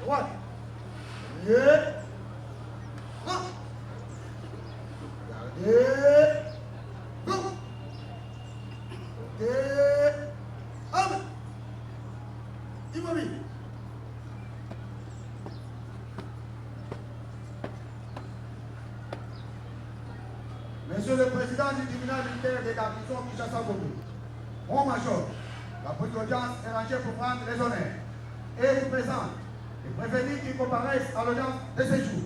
droite. Gardez. Go. Ok. Homme. Immobile. Monsieur le Président du tribunal militaire des garnisons Kinshasa-Gombe, mon major, la petite audience est rangée pour prendre les honneurs et vous présente les prévenus qui comparaissent à l'audience de ce jour.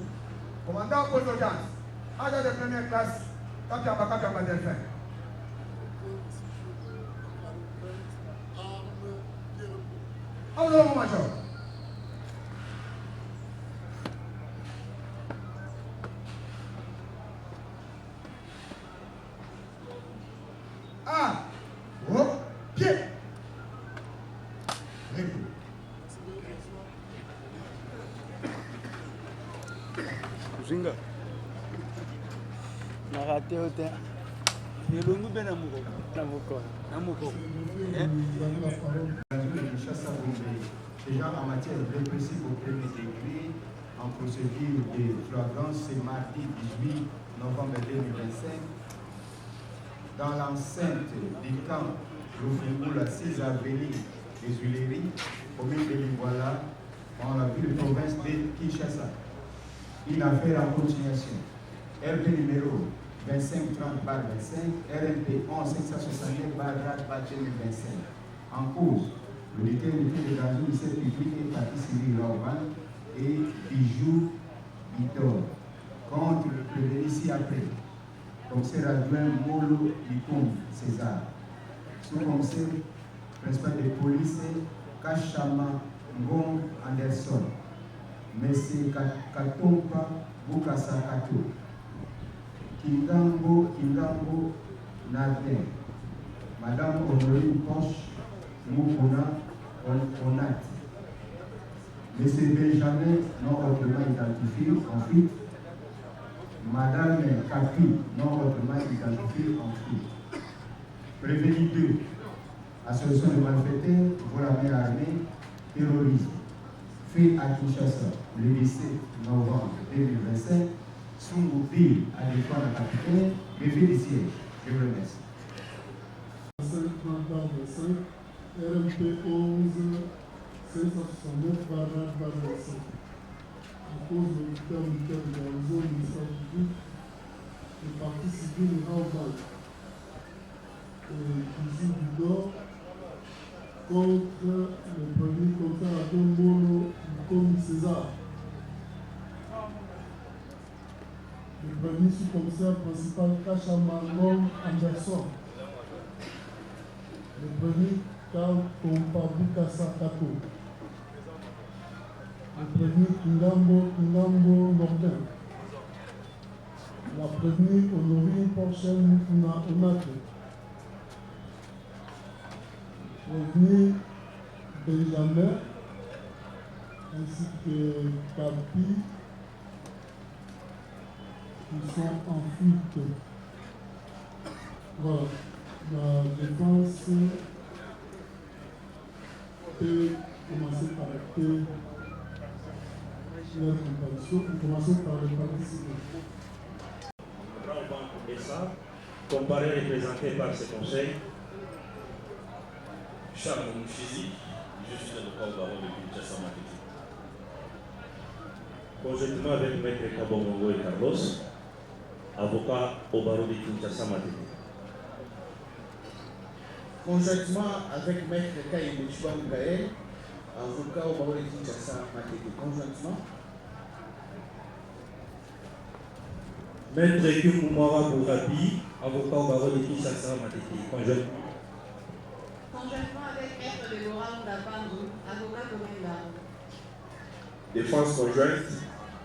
Commandant pour l'audience, agent de première classe, Kapiamba Delphin. Allons, mon major. Zinga. Narate hote. Yelungu bena muko. Namuko. Déjà en matière répressive au premier degré, en procédure de flagrance, c'est mardi 18 novembre 2025. Dans l'enceinte du camp Loufoumou, la 6 avenue des Huileries, commune de Livoila, dans la ville de province de Kinshasa. Une affaire en continuation. RP numéro 2530/25, RMP 11-569/2025. En cause, le détenu de danger du service public et parti civil Lorban et Bijou Bitor contre le prévenu ci-après. Commissaire adjoint Molo Ikoum César. Sous-commissaire principal de police Kachama Ngong Anderson. Monsieur Katompa Bukasa Kato. Kingambo Nadler. Madame Honorine Poche Mukuna Onat. Monsieur Benjamin, non autrement identifié en fuite. Madame Kafi, non autrement identifié en fuite. Prévenu 2. Association de malfaiteurs pour la main armée, terrorisme. Fait à Kinshasa le 17 novembre 2025, Sungoupil à l'école de capitaine, levé du siège. Je vous remercie. 530/25, RMP 11-569/25. En cause de l'hôpital militaire de garnison du ministère public, le parti civil Raoban et Bijou Bidor contre le premier commissaire à Molo Ikoum César. Le premier sous-commissaire principal Kachama Ngong Anderson. Le premier Katompa Bukasa Kato. Le premier Kingambo Nordin. La première Honorine Porchel Mukuna Onate. Revenu Benjamin ainsi que Kapi qui sont en fuite. Voilà, la défense peut commencer par leur comparaison. Commencer par le parti civil. Comparé représenté par ce conseil. Charles Mouchizi, je suis l'avocat au barreau de Kinshasa Matete. Conjointement avec Maître Kabongo et Carlos, avocat au barreau de Kinshasa Matete. Conjointement avec Maître Kaïmouchouan Gaël, avocat au barreau de Kinshasa Matete. Conjointement. Maître Kumumara Bourabi, avocat au barreau de Kinshasa Matete. Conjointement. Conjointement avec Maître de Laurent Ndapandou, avocat Comenda. Défense conjointe,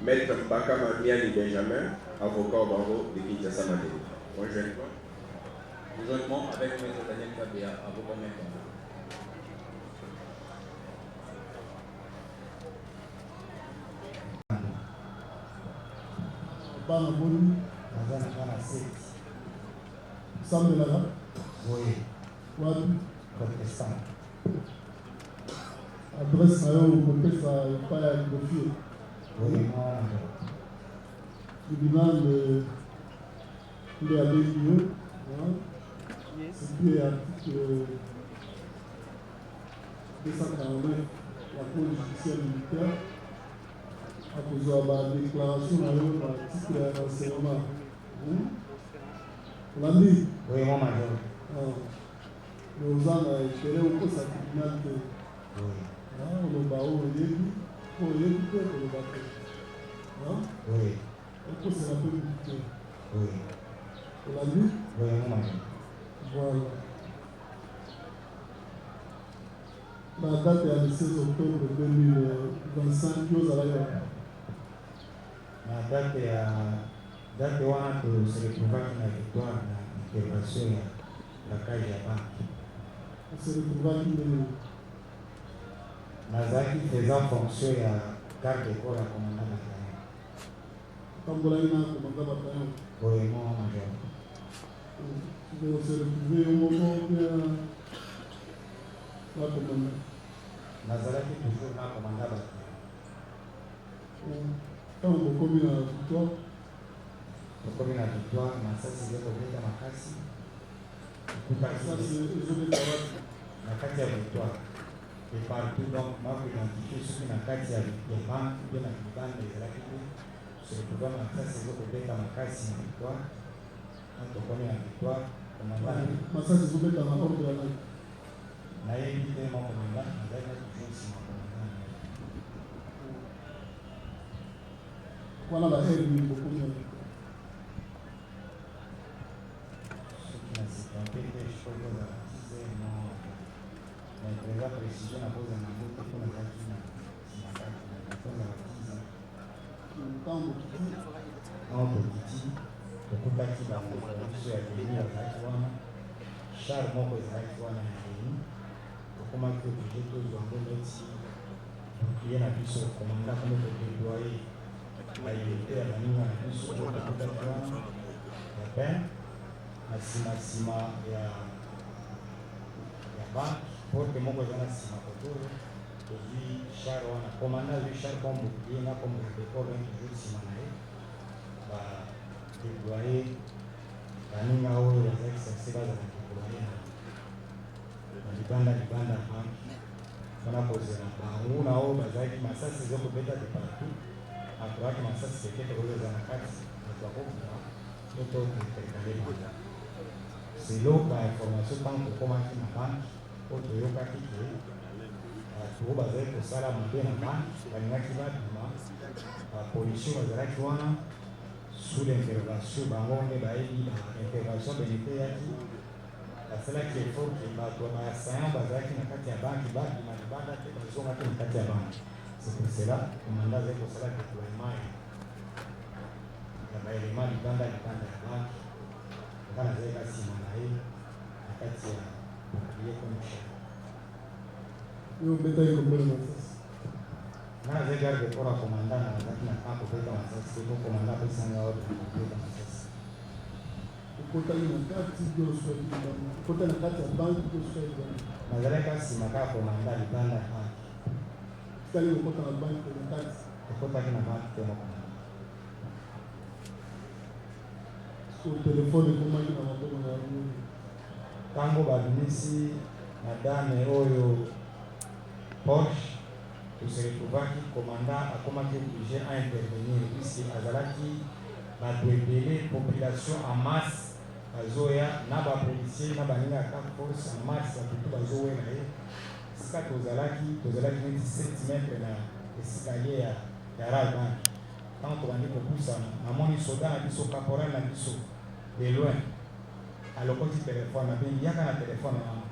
Maître Mbaka Mamiani Benjamin, avocat au barreau de Kinshasa Matete. Conjointement. Conjointement avec Maître Daniel Kabea, avocat Maître. Banaboni, Sam Lara, Oui. Wadu, Protestant. adresse na yo kopesa epai ya greffier. Tribunal nde abengi yo c'est article 249 ya code judiciaire militaire akozwa badéclaration na yo baarticle ya renseignement olandi oza na etere okosa tribunal te oloba oyo oyebi te koloba te okosela mpe bibi te olandi voilà la date ya 16 octobre 2025 yozalaki na date wana toseretrouvaki na victoire na intervention ya lakage ya banki oseretrouvaki nini nazalaki faisant fonction ya garde corps ya commandant bataillon otambolaki na commandant bataillon boyemo major oseretrouve yo moko bien la commandant nazalaki toujours na commandant bataillon ntango bokomi na victoire tokomi na victoire masasi ezokobeta makasi masasi ezobeta wapi na kati ya victoire et partout donc makoidentifie soki na kati ya banke mpe na libanda ezalaki te seretrouva masasi ezokobeta makasi na victoire tokomi na victoire commandant masasi ezobeta na ordre ya nani nayebi te ma commandant nazalaki na toujours nsima commandant wana baere nini bokomi na soki na sitampe te soki ozala tize no na eza précision na koza na mbote mpo nazalaki na nsima kati nakozala tize ntango tokiti ntango tokiti tokutaki bandeko na biso ya deni bazalaki wana char moko ezalaki wana ya deni tokomaki oblige tozwa ngo neti ye na biso komanda komo todéploye baunité ya baninga na biso tokutaki wana ya pen na nsima ya banke porte moko eza na nsima kotoyo tozwi char wana komanda azwi char kombo ye na kombo dekor ven toujours nsima na ye badéploye baninga oyo bazalaki sense bazala déploye na libanda banke mpona kozela bango na oyo bazalaki masasi ezokobeta de partout akoaki masasi peke tokozeza na kati bato bakokuma to intercale bango selo bainformation ntango tokomaki na banke po toyokaki te bato oyo bazali kosala mabe na banke balingaki babima bapolisi bazalaki wana sous l'intervention bango nde bayebi baintervention benete yaki basalaki effort ke bato baassaillant bazalaki na kati ya banke babima libanda te bazongaki na kati ya banke c'est pour cela komanda azali kosala déploiement ya baelema libanda ya banke nga nazalaki nsima na ye na kati ya bouclier comme chef yo obetaki kombela masasi nga nazali garde corps ya komanda na nazalaki na temps kobeta masasi te po komanda apesanga ordre ya kobeta masasi okotaki na kati to oswaki libanda okotaki na kati ya banke to oswaki libanda nazalaki nsima kaka komanda libanda ya banke tikali okota na banke na kati okotaki na banke te mokomanda telefone ekomaki na maboko na yango ntango babimisi madame oyo Porsche toseretrouvaki komanda akomaki oblige a intervenir puisque azalaki bato ebele population en masse bazoya na bapolisier na baninga ya camp force en masse bato bazowela ye esika tozalaki neti 7 mètre na escalier ya raban ntango tobandi kopusana namoni soda na biso caporal na biso de loin alokoti telefone abengi yaka na telefone wana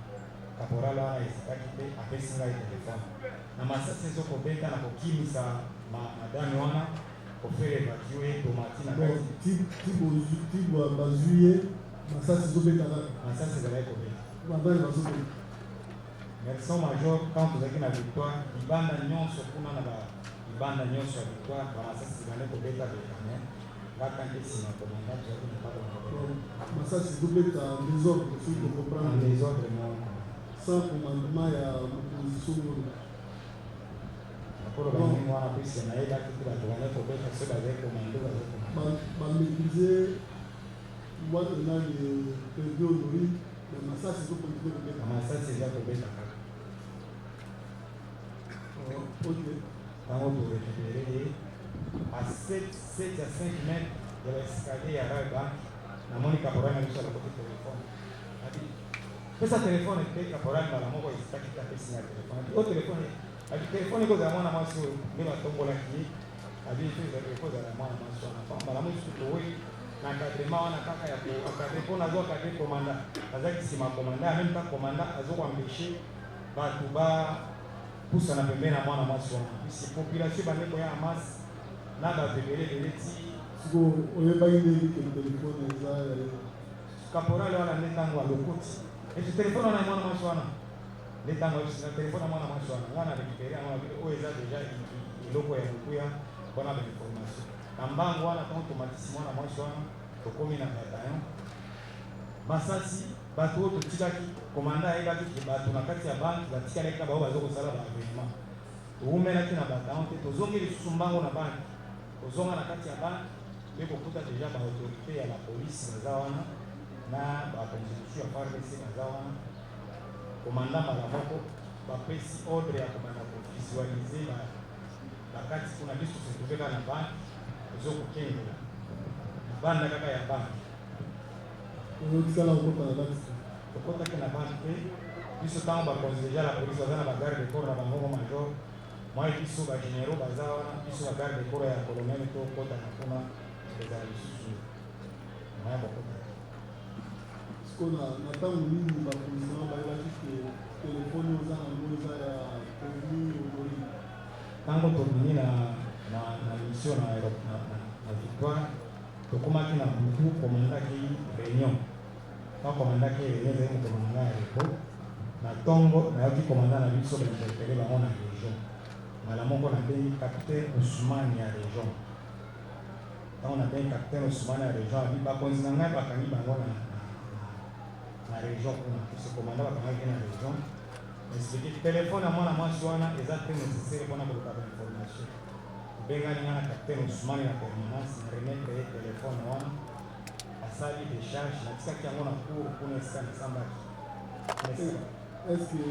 caporal wana esikaki te apesi ngai telefone na masasi ezokobeta na kokimisa madame wana kofere evacue tomati na bazwi ye masasi ezobeta kaka masasi ezalaki kobeta bandani bazobeta merci major quand tozalaki na victoire libanda nyonso kuna na libanda nyonso ya victoire bamasasi ezalaki kobeta bekame kaka nde nsima komanda tozalaki na kaka masasi ezobeta désordre soki tokomprendre désordre moko sans commandement ya opposition oyo pour le moment, on a pu se naïr, là, tout va tourner pour que ce soit avec le manteau, avec le manteau. Maîtriser, moi, on a les prévus aujourd'hui, mais ça, c'est pour continuer de mettre. Ça, c'est déjà pour mettre à Ok. Quand on peut récupérer à 7 à 5 mètres de l'escalier à la banque, la monnaie caporale est sur le côté téléphone. Ce téléphone est caporal dans la mort, il s'est fait signer le téléphone. Au téléphone, le téléphone est comme un mois sur le tombeau là qui a dit que le téléphone est un mois sur la femme. La mouche est oui, l'encadrement, on a qu'à faire pour encadrer pour la zone cadré commandant. C'est-à-dire que si ma commandant, même pas commandant, a zone empêché, va tout bas, pousse en appel à moi sur la si population va nettoyer en masse, là, va révéler les lettres. Si vous n'avez pas idée que le téléphone est là, caporal, on a net à le côté. Et ce téléphone, on a moins de soin. Les temps, le téléphone, on a moins de soin. On a récupéré, on a vu où est déjà il loco et beaucoup, on a des informations. En bas, on a automatiquement la moins de soin, au commun à bataillon. Masasi, bateau, tout petit qui commanda et là, qui bateau, la carte à banque, la tia avec la baba, au salaire d'avènement. Au moins, là, qui n'a pas bataillon, aux hommes qui sont bas, on a banque. Aux hommes à la carte à banque, mais beaucoup déjà par autorité à la police, les awana. Na constitution ya FARDC nazawana commandant Malamoko bapesi ordre ya komanda visualiser bakati kuna biso tutuveka na banki ezokokengela banda kaka ya banki okotaki na banki te biso ntango bakonzi deja la polise baza na bagarde de corps na bangongo major mwa biso bagénéraux baza wana biso bagarde de corps ya colonel to okota na kuna ezala lisusu maya bakota na ntango nini bakondition bayebaki ke telefone oza nango eza ya prévenu aujourd'hui ntango tobimi na mission na victoire tokomaki na butu komandaki réunion quand komandaki réunion ezali moto na ngai ya repo na ntongo nayoki komanda na biso bainterpele bango na région mala moko nabengi capitaine Ousmane ya région ntango nabengi capitaine Ousmane ya région abi bakonzi na ngai bakangi bango na région kuna ce commandant bakangaki na région expliqué téléphone à moi na mwasi wana eza très nécessaire mpona koluka bainformation obengani nga na capitaine Ousmane na permanence na remettre ye téléphone wana asali décharge natikaki yango na cour kuna esika nasambaki est ce que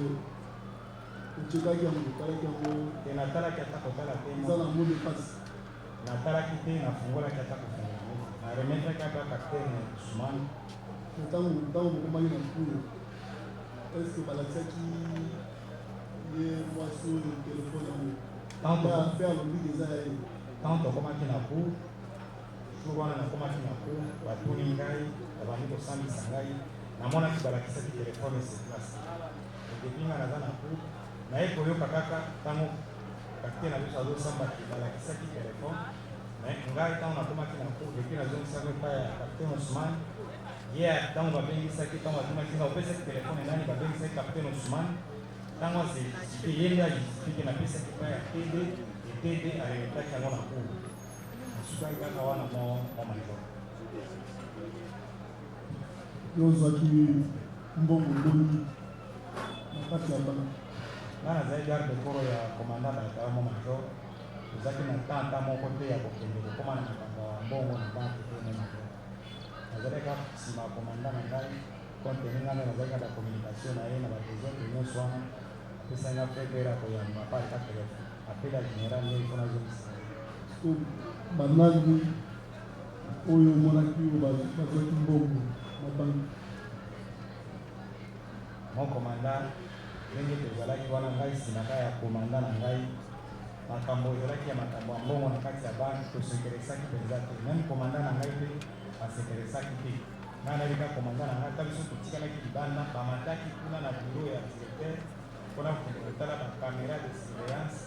ocekaki yango otalaki yango te natalaki ata kotala te eza na mot de passe natalaki te nafungolaki ata kofungola yango na remettraki ata capitaine Ousmane ntango bokomaki na cour est ce que balakisaki ye mwasi oyo telefone yango mpe alobi eza ya ye ntango tokomaki na cour jour wana nakomaki na cour batuni ngai babandi kosambisa ngai namonaki balakisaki telefone sur place edepi nga naza na cour naye koyoka kaka ntango kapitaine na biso azosambaki balakisaki telefone ngai ntango nakomaki na cour depi nazongisaki epai ya capitaine Ousmane ye ntango babengisaki ntango batunaki nga opesaki telefone nani babengisaki capitaine Ousmane ntango asefike ye nde ajustifike napesaki epai ya td etd aremetaki yango na cour nasukaki kaka wana mo major yo ozwaki mbongo ndoni na kati ya bana nga nazali garde corps ya commandant balakala mo major ozalaki na tanta moko te ya kokende kokóma na makambo ya mbongo na banke te mo major nazalaki kaka nsima ya commandant na ngai kontenu nga nde nazalaki na bacommunication na ye na babesoin to nyonso wana apesaki nga fepere ya koyamba pale ka telefone apele ya général nde mpona azongisa banani oyo omonaki oyo bazwaki mbongo na banke mon commandant ndenge tozalaki wana ngai nsimaka ya commandant na ngai makambo ezalaki ya makambo ya mbongo na kati ya banke tosinteresaki mpenza te meme commandant na ngai te asinteresaki te ngai nabika commandant na ngai ta biso totikalaki libanda bamataki kuna na bureau ya directeur mpona kotala bacaméra de surveillance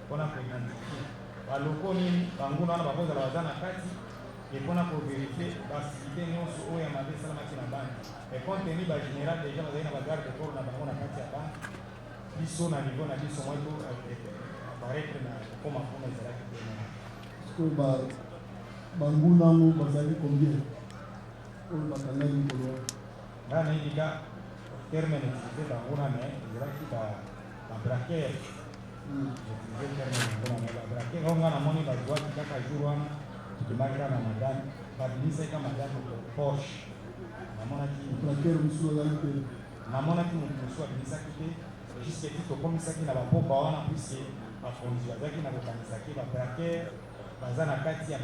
mpona koidentifie baloko nini banguna wana bakozala baza na kati et mpona koverifie baaktivité nyonso oyo ya mabe esalamaki na banke et compte tenu bagénéral déjà bazali na bagarde corps na bango na kati ya banke biso na niveau na biso mwa to aparetre na kokoma kuna ezalaki te oyo bangunango bazali combien oyo bakangaki likolo ngai nayebika terme na utilité banguna me ezalaki babraqueur j'utilisais terme yango na ngai babrake ngo nga namoni bazwaki kaka jour wana tukimaki na madame babimisaki madame Porsche namonaki braqueur mosusu azali te namonaki moto mosusu abimisaki te juske ti tokomisaki na bapoka wana puiske bakonzi bazalaki na kokanisaki babraqueur baza na kati ya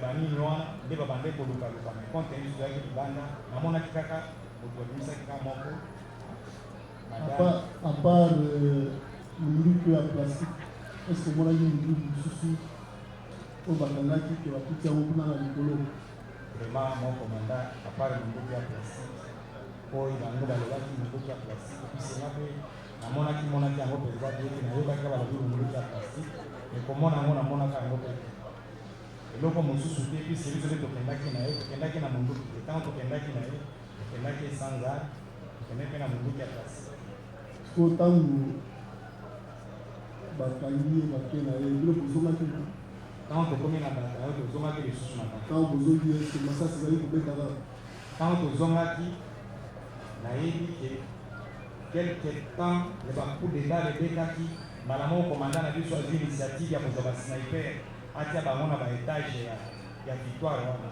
banini wana nde babande kolukaluka me contenu ezalaki libanda namonaki kaka moto abimisaki kaka moko à part munduki ya plastique est ce que omonaki munduki mosusu oyo bakangaki ke bakuti yango kuna na likolo vraiment moko manda à part munduki ya plastique oyo bango balobaki munduki ya plastique pisenga mpe namonaki yango mpenza te ete nayebaki ka balobi munduki ya plastique me komona yango namonaka yango mpe eloko mosusu te puiske biso nde tokendaki na munduki te ntango tokendaki na ye tokendaki sans art tokendaki mpe na munduki ya plastique so ntango bakangi ye bake na ye biloko ozongaki ntango tokomi na bato yango tozongaki lisusu na bato ntango bozongi ese masasi ezali kobetaka ntango tozongaki nayebi ke quelque temps le bacoup d'état ebetaki mbala moko komanda na biso azwi initiative ya kozwa basniper atia bango na baetage ya victoire wana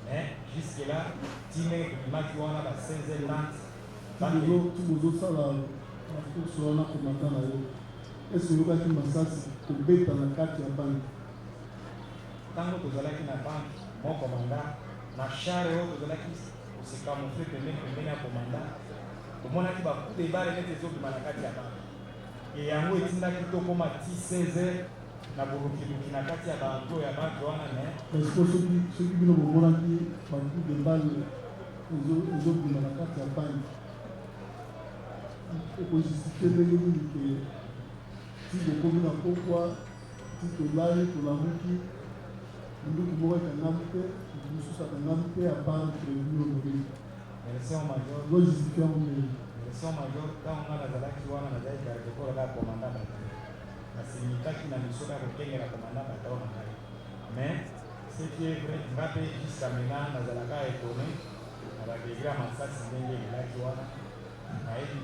mais jusque là time tobimaki wana ba 16h30 tibozosala bakurse wana komanda na yo ese oyokaki masasi kobeta na kati ya banke ntango tozalaki na banke mo komanda na chare oyo tozalaki kosekamufle pembeni ya komanda tomonaki bacoup de bare nete ezobima na kati ya banke e yango etindaki tokoma ti 16h na bolukiluki na kati ya baemplo ya banke wana me parceke soki bino bomonaki bacoup de bale ezobima na kati ya banke ekojustifie ndenge nini ke ti bokomi na pokwa ti tolali tolamuki munduki moko ekangami te mosusu akangami te apart prévenu honoré lojustifie yango ndenge direction major ntango nga nazalaki wana nazalaki garde corps kaka komanda bato nasilikaki na misolo ya kokengela komanda bato na ngai mais ce qui est vrai nga mpe jusqu'à maintenant nazalaka étonné na badegré ya masasi ndenge elelaki wana nayebi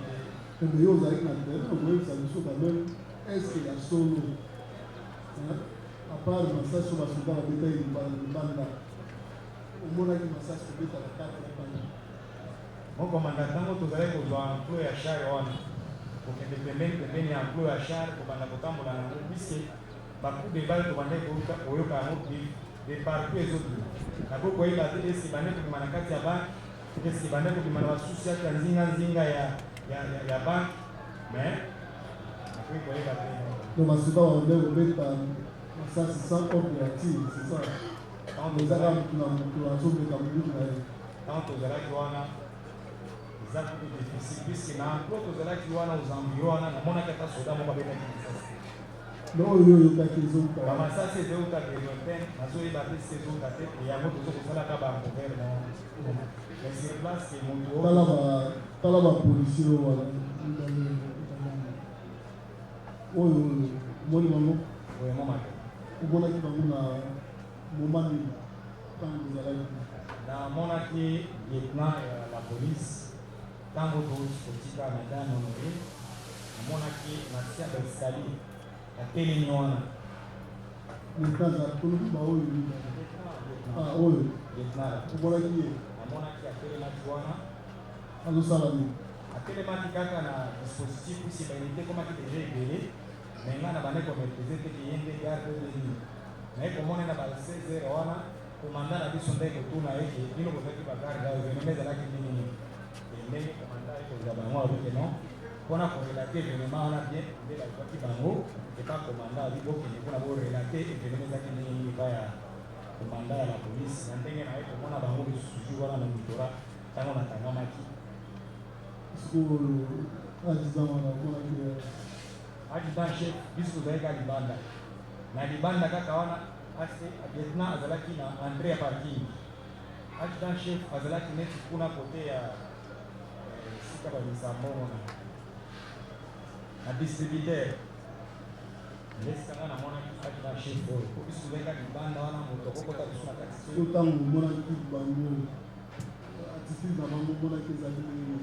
te mais yo ozalaki na terrain okoyebisa biso quand même est ce ya solo à part masasi oyo basoda babetaki libanda omonaki masasi kobeta na kati ya banda mokomanda ntango tozalaki kozwa emplo ya chare wana kokende pembeni ya emplo ya chare kobanda kotambola yango puiske bacoup de bale tobandaki koyoka yango de partout ezobima nako koyeba te eske bande kobima na kati ya banke eske bande kobima na basusi ati ya nzinga ya banke mais nakoki koyeba te donc basoda babande kobeta masasi sans ordre ya tir c'est ça ezaka motu na motu azobeta mobutu na ye ntango tozalaki wana eza kutu difficile puiske na emplo tozalaki wana ozambio wana namonaki ata soda moko abetaki masasi donc oyo oyokaki ezouta bamasasi ezouta delotene nazoyeba te si ezouta te yango tozokosalaka bacouvert na mais sur place ke motu tala bapolisier oyo wana oyo omoni bango oyemomaka omonaki bango na moment nini ntango tozalaki namonaki lieutenant ya la police ntango totika madame honoré namonaki natia baescalier atelemi wana toloki baoyo oyo lieutenant omonaki ye namonaki atelemaki wana azosala nini atelemaki kaka na dispositif puisi baunité ekomaki deja ebele mais nga na bande komaîtrise teke ye nde garde nini naye komona na ba 16h wana komanda na biso nde kotuna eke bino bozalaki bagarde ayo evenema ezalaki nini ndenge komanda ekozwa bango abike non mpona korelate evenema wana bien nde bazwaki bango epa komanda abi bokende mpona borelate evenema ezalaki ndenge nini epa ya komanda ya la polise na ndenge naye komona bango lisusu jour wana na mitora ntango natangamaki adjudant chef biso tozalaki libanda na libanda kaka wana lieutenant azalaki na entrée ya parking adjudant chef azalaki neti kuna kote ya sika bamisa mbongo na distributeur ndesika namonaki adjudant chef oyo po biso tozalaki libanda wana moto akokota biso na kati so ntango omonaki bango attitude na bango omonaki ezali nini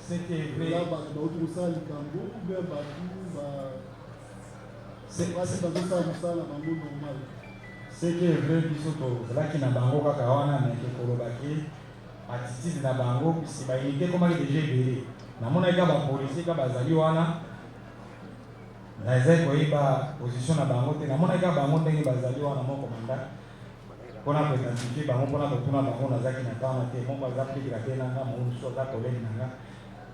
C'était vrai. Là, d'autres ça, les cambo, ou bien c'est pas ça, normal. C'était vrai, biso là qui n'a bango kaka wana mais que kolobaki attitude na bango puisque ba idée comment déjà belé. Na mona ka ba policier ka bazali wana. Na ezai koiba position na bango te. Na mona ka bango ndenge bazali wana mon commandant. Pona ko identifier bango pona ko tuna bango na zaki na tana te mon baza plikira te na nga mo so za koleni na nga.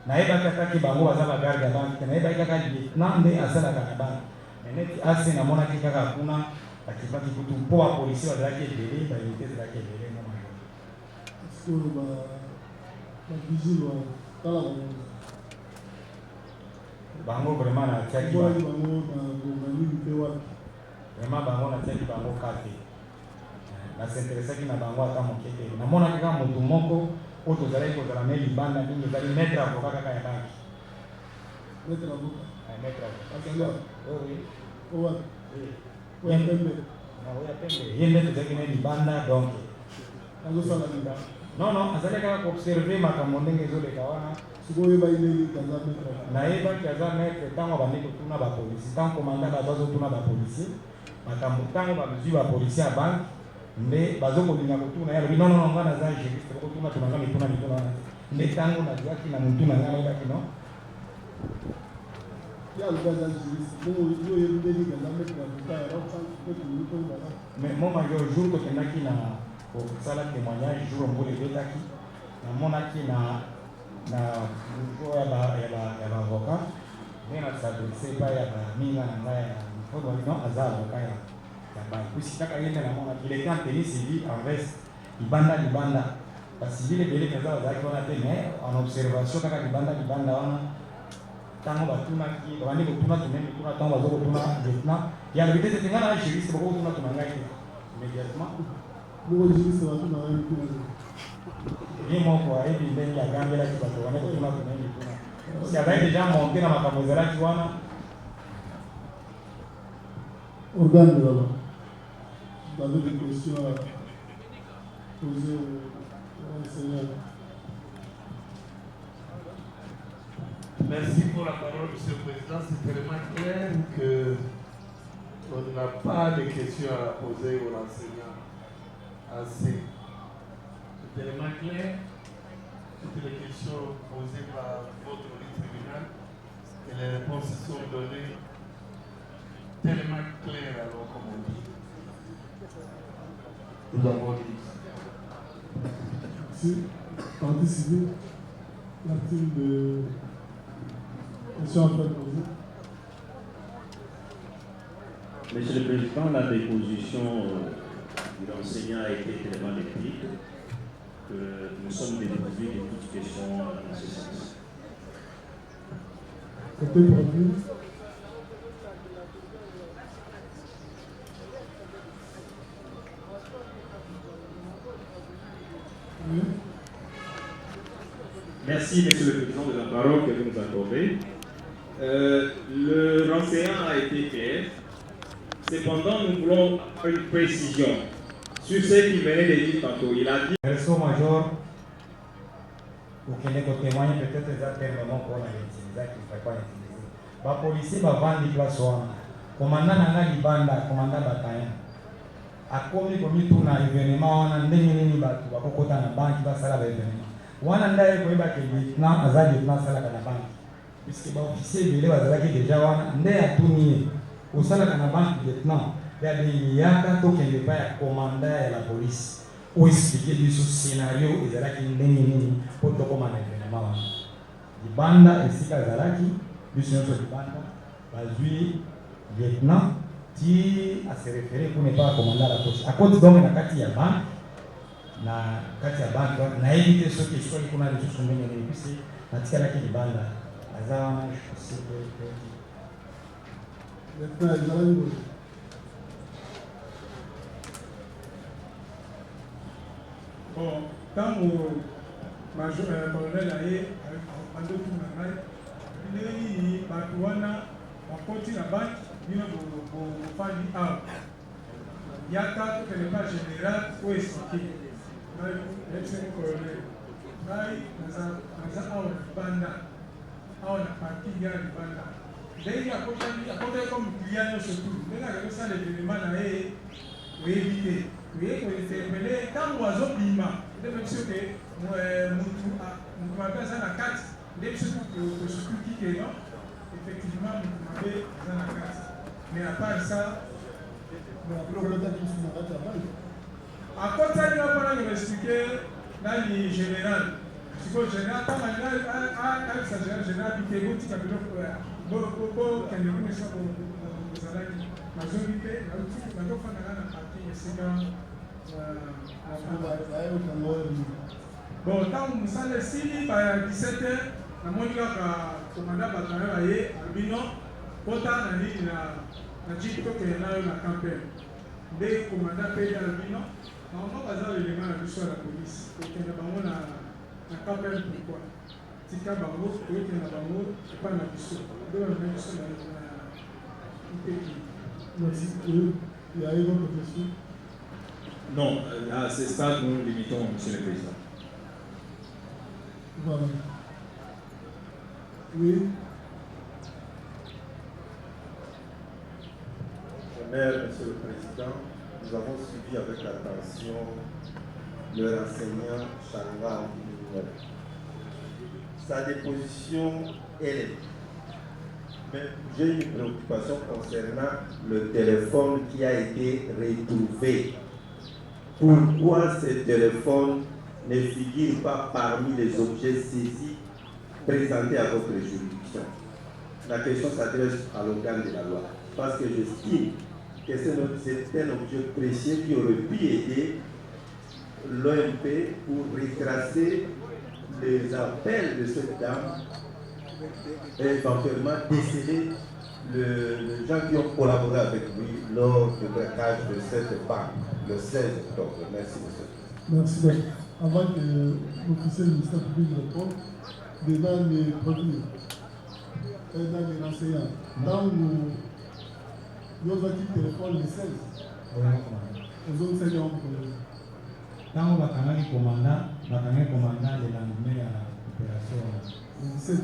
Na eba kaka ki bango baza ba garde ya banque na eba kaka lieutenant nde asala ka banque. Neti asi na mona ki kaka kuna akipaki kutu po a policier bazalaki ebele ba unité ezalaki ebele na bango. Est-ce que ba vigile wa kala bango vraiment na tiaki bango na ngomani mpe wapi vraiment bango na tiaki bango kate na s'intéressaki na bango ata moke te namonaki kaka motu moko oyo tozalaki kozala ne libanda mingi ezali maître avocat kaka ya banki maître avocat oya pembe ye nde tozalaki ne libanda donc azosala libanda non azali kaka koobserve makambo ndenge ezoleka wana nayebaki aza maître ntango abandi kotuna bapolisi ntango komanda bato azotuna bapolisi makambo ntango bazwi bapolisi ya banke nde bazokolinga kotuna ye alobi non nga naza juriste okotuna tunanga mituna wana nde ntango nazwaki na motu na ngai nayebaki non mais mo major jour tokendaki na kosala témoignage jour mbula ebetaki namonaki na niveau ya baavocat ndenge na s'adresse epai ya baminga na ngai ya non aza avocat ya banki puisi kaka ye nde namonaki il était en tenue civile en veste libanda bacivile ebele mpenza bazalaki wana te mais en observation kaka libanda wana ntango batunaki babandi kotuna mituna ntango bazokotuna lieutenant ya lobi te tete ngai na juriste bakokotuna tuna ngai te immédiatement ye moko ayebi ndenge agambelaki bato wana kotuna tuna mituna si azali deja monte na makambo ezalaki wana organe de là-bas. Vous avez des questions à poser au Seigneur. Merci pour la parole, Monsieur le Président. C'est tellement clair qu'on n'a pas de questions à poser aux enseignants. Assez. C'est tellement clair. Toutes les questions posées par votre tribunal et les réponses sont données tellement claires, alors comme on dit. Nous avons dit. Merci. Partie civile, l'article de question à faire poser. Monsieur le Président, la déposition de l'enseignant a été tellement écrite que nous sommes dépourvus de toute question dans ce sens. Côté produit. Merci, Monsieur le Président, de la parole que vous nous accordez. Le renseignement a été clair. Cependant, nous voulons une précision sur ce qu'il venait de dire tantôt. Il a dit... Verso major, pour qu'il ait témoigné peut-être exactement pour l'utiliser, qu'il ne faut pas utiliser. Les policiers vont vendre des places. Commandant n'a libanda, commandant bataillon. A commis tout un événement, on a ndenge batu bakokota na banki basala ba événement. Wana ndaye koyeba ke lieutenant azali lieutenant sala kana banki. Puisque ba officier bele bazalaki déjà wana nde atuni osala kana banki lieutenant. Ya de yaka to kende pa ya commandant ya la police. O expliquer biso scénario ezalaki ndenge nini po to komanda événement wana. Libanda esika zalaki biso nyoto libanda bazui lieutenant qui a se référé pour ne pas commander la poste. À cause donc na kati ya banque, na kati ya banque, na éviter ce qui soit qu'on a des choses comme les puisque na tika la qui libanda. Azana je sais que bon, quand mon major colonel aye ando tout na ngai, il batuana bakoti na banque bino bofandi awa yaka tokende pa général oyo esoki ex colonel ngai naza awa libanda awa na parking ya libanda ndenge akotaki comme client nyonso tu ndenge akakosala événement na ye oyebi te oye kointerpele ntango azobima nde biso te mutu mabe aza na kati nde biso tosukuki ke non effectivement mutu mabe aza na kati mais à part ça akotaki mpona koexplike nani général sikoyo général ntango alisa général bite botika biloko bokende kuna esika bozalaki nazongi mpe nazofandaka na parking esika bon ntango mosala esili ba 17 heures namoni kaka komanda bato nayo baye albino kota na nini na jipi tokende nayo na campel nde komanda mpe ya albino bango baza lelema na biso ya la polisi kokende bango na campel pourquoi tika bango toyokende na bango epai na biso nde bamema biso na ipeki. Merci. Il y a une autre question? Non, à ce stade, nous limitons, Monsieur le Président. Voilà. Oui. Monsieur le Président, nous avons suivi avec attention le renseignant Changa. Sa déposition est. Mais j'ai une préoccupation concernant le téléphone qui a été retrouvé. Pourquoi ce téléphone ne figure pas parmi les objets saisis présentés à votre juridiction? La question s'adresse à l'organe de la loi. Parce que j'estime que c'est un objet précieux qui aurait pu aider l'OMP pour retracer les appels de cette dame et éventuellement déceler les gens qui ont collaboré avec lui lors du braquage de cette banque le 16 octobre. Merci, monsieur. Merci. Avant que l'officier du ministère public réponde, devant les produits et dans les enseignants, dans nos outils téléphone le 16, aux autres enseignants, ntango bakangaki komanda le lendemain ya opération le 17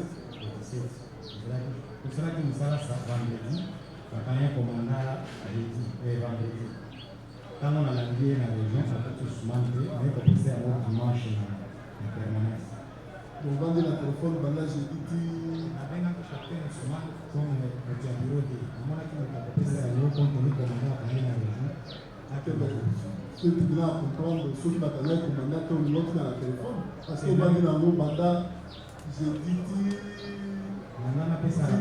tosalaki mosala vendredi bakangaki komanda vendredi ntango nalandi ye na région akoti sumani te naye kopesa yango dimanche na permanence bovandi na telefone banda jeudi ti nabengaki capitaine sumani comme moto ya bureau te namonaki moto akopesa yango kontenu komanda bakangi na région ceux qui doivent comprendre ceux qui battent avec le mandat comme l'autre dans la téléphone parce que bandi na ngo banda jeudi ti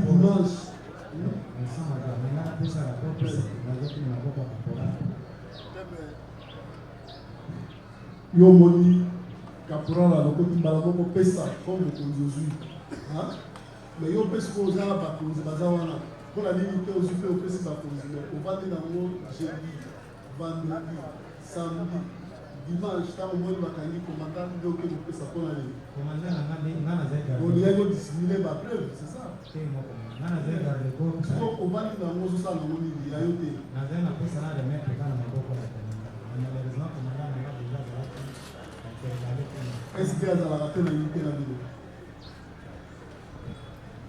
dimanche yo moni caporal alokoti mbala moko pesa comme mokonzi ozwi mais yo mpe sikoyo oza na bakonzi baza wana mpona nini te ozwi mpe opesi bakonzi me ovandi nango jeudi vendredi samedi dimanche ntango moni bakangi komanda nde oke kopesa mpona nini oliyaki odisimile bapreuve c'est ça ovandi nango ozosala nango nini ya yo te eske azalaka te na ye te na bino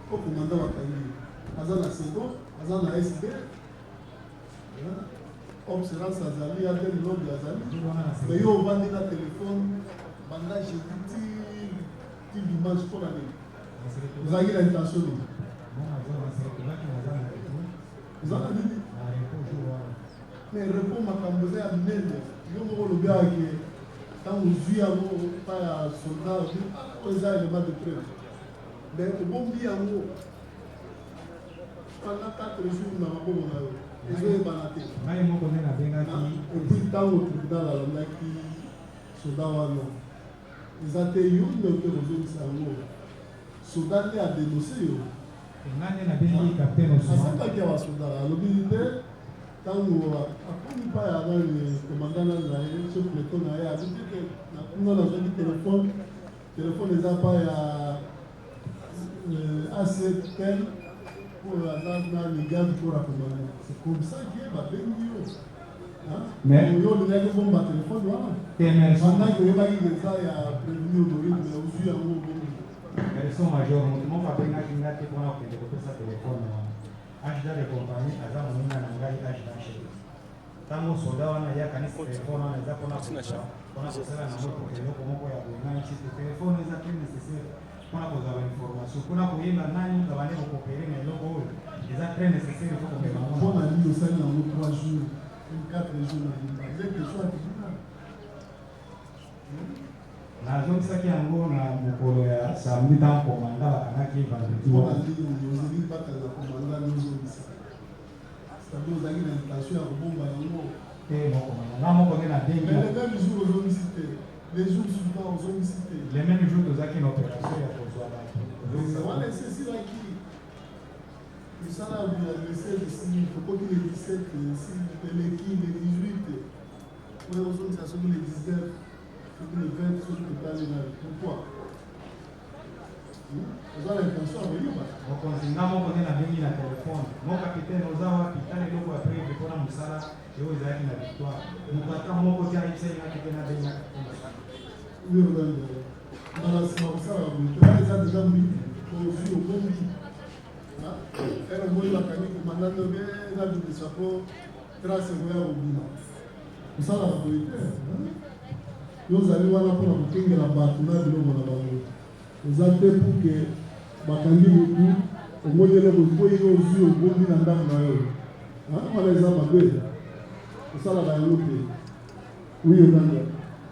po komanda bakangi aza na second aza na sd observance azali adel lobi azali mais yo ovandi na telefone banda jeudi ti dimanche mpona nini ozalaki na intention nini ozala nini mais repo makambo eza ya minene yo moko olobiaki ntango ozwi yango pa ya soldat oyo eza élément de preuve mais obombi yango pendant 4 jours na maboko na yo ezoyebana te epuis ntango tribunal alondaki soldat wana eza te yo nde oke kozongisa yango soldat nde adenonse yo asambaki ya basoldat alobi te ntango akomi mpa ya nani komandana na ye chef leton na ye alobi te kuna nazwaki telefone eza mpa ya actel oyo aza nani garde pour akomanda c'est comme ça ke babengi yo Mais on a des bombes à téléphone, voilà. Pendant que les gens qui ça, il y a prévenu au Doré, mais aussi un mot. Elles sont majoritairement pas bien qui pour avoir développé sa téléphone. Agida de compagnie, Azam Muna Nangai, Agida chez eux. Tant que soldat, on a eu un téléphone, on a eu un téléphone. On a posé la note pour que nous comment il y a besoin de téléphone, les appels nécessaires. On a posé l'information. On a posé la nani, on a allé coopérer, mais logo, les appels nécessaires, il faut qu'on les mette. On a dit au sein dans 3 jours, 4 jours, vous êtes des choix. nazongisaki yango na mokolo ya samedi ntango komanda bakanaki vendredi ozali batala komanda nozongisa c'est-à-dire ozalaki na intention ya kobomba yango te mokomanda nga moko nde na dengi le même jour ozongisi te les jours suivants ozongisi te le même jour tozalaki na opération ya kozwa bato wana esesilaki misala ya le 16 si tokoki le 17 si eleki le 18 oyo ozongisa soki le 19 le 20 sur le plan général. Pourquoi? Vous avez l'intention de venir. mokonzi nga moko nde nabengi na telefone mo kapitaine oza wapi tala eloko ya prévu mpona mosala oyo ezalaki na victoire moto ata moko ti ayebisaingaki te nabengi na dans la mosala ya eza deja mbili ozwi okombi ere omoni bakangi komanda ndobe eza bimisa po trace koya kobima mosala ya boye te yo ozali wana mpona kokengela bato na biloko na bango eza te puke bakangi motu omoni eloko boyi ozwi obombi na ndako na yo wana eza mabe osalaka yango te oui Uganda.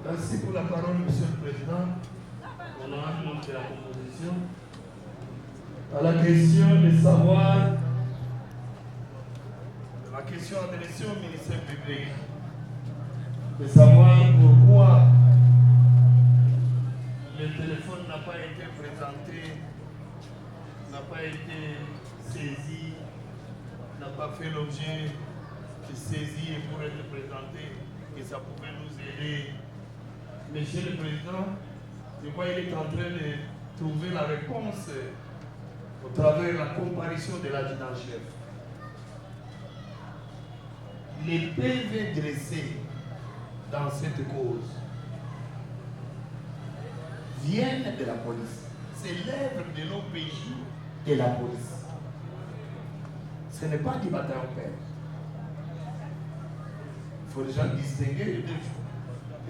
Merci pour la parole, Monsieur le Président. Honorable de la composition. À la question de savoir, la question adressée au ministère public, de savoir pourquoi le téléphone n'a pas été présenté, n'a pas été saisi, n'a pas fait l'objet de saisie pour être présenté, et ça pouvait nous aider. Monsieur le Président, je crois qu'il est en train de trouver la réponse au travers de la comparution de l'adjudant-chef. Les PV dressés dans cette cause viennent de la police. C'est l'œuvre de l'OPJ de la police. Ce n'est pas du bataillon père. Il faut déjà distinguer les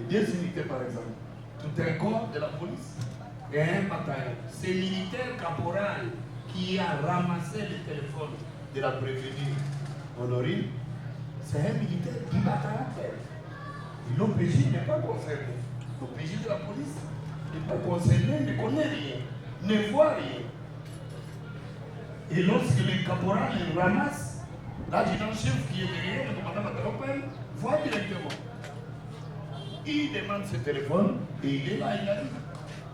deux unités, par exemple. Tout un corps de la police et un bataillon. C'est le militaire caporal qui a ramassé le téléphone de la prévenue Honorine. C'est un militaire du bataillon père. L'OPJ n'est pas concerné. L'OPJ de la police n'est pas concerné, ne connaît rien, ne voit rien. Et lorsque le caporal ramasse, l'adjudant-chef qui est derrière, le commandant bataillon voit directement. Il demande ce téléphone et il est là, il arrive.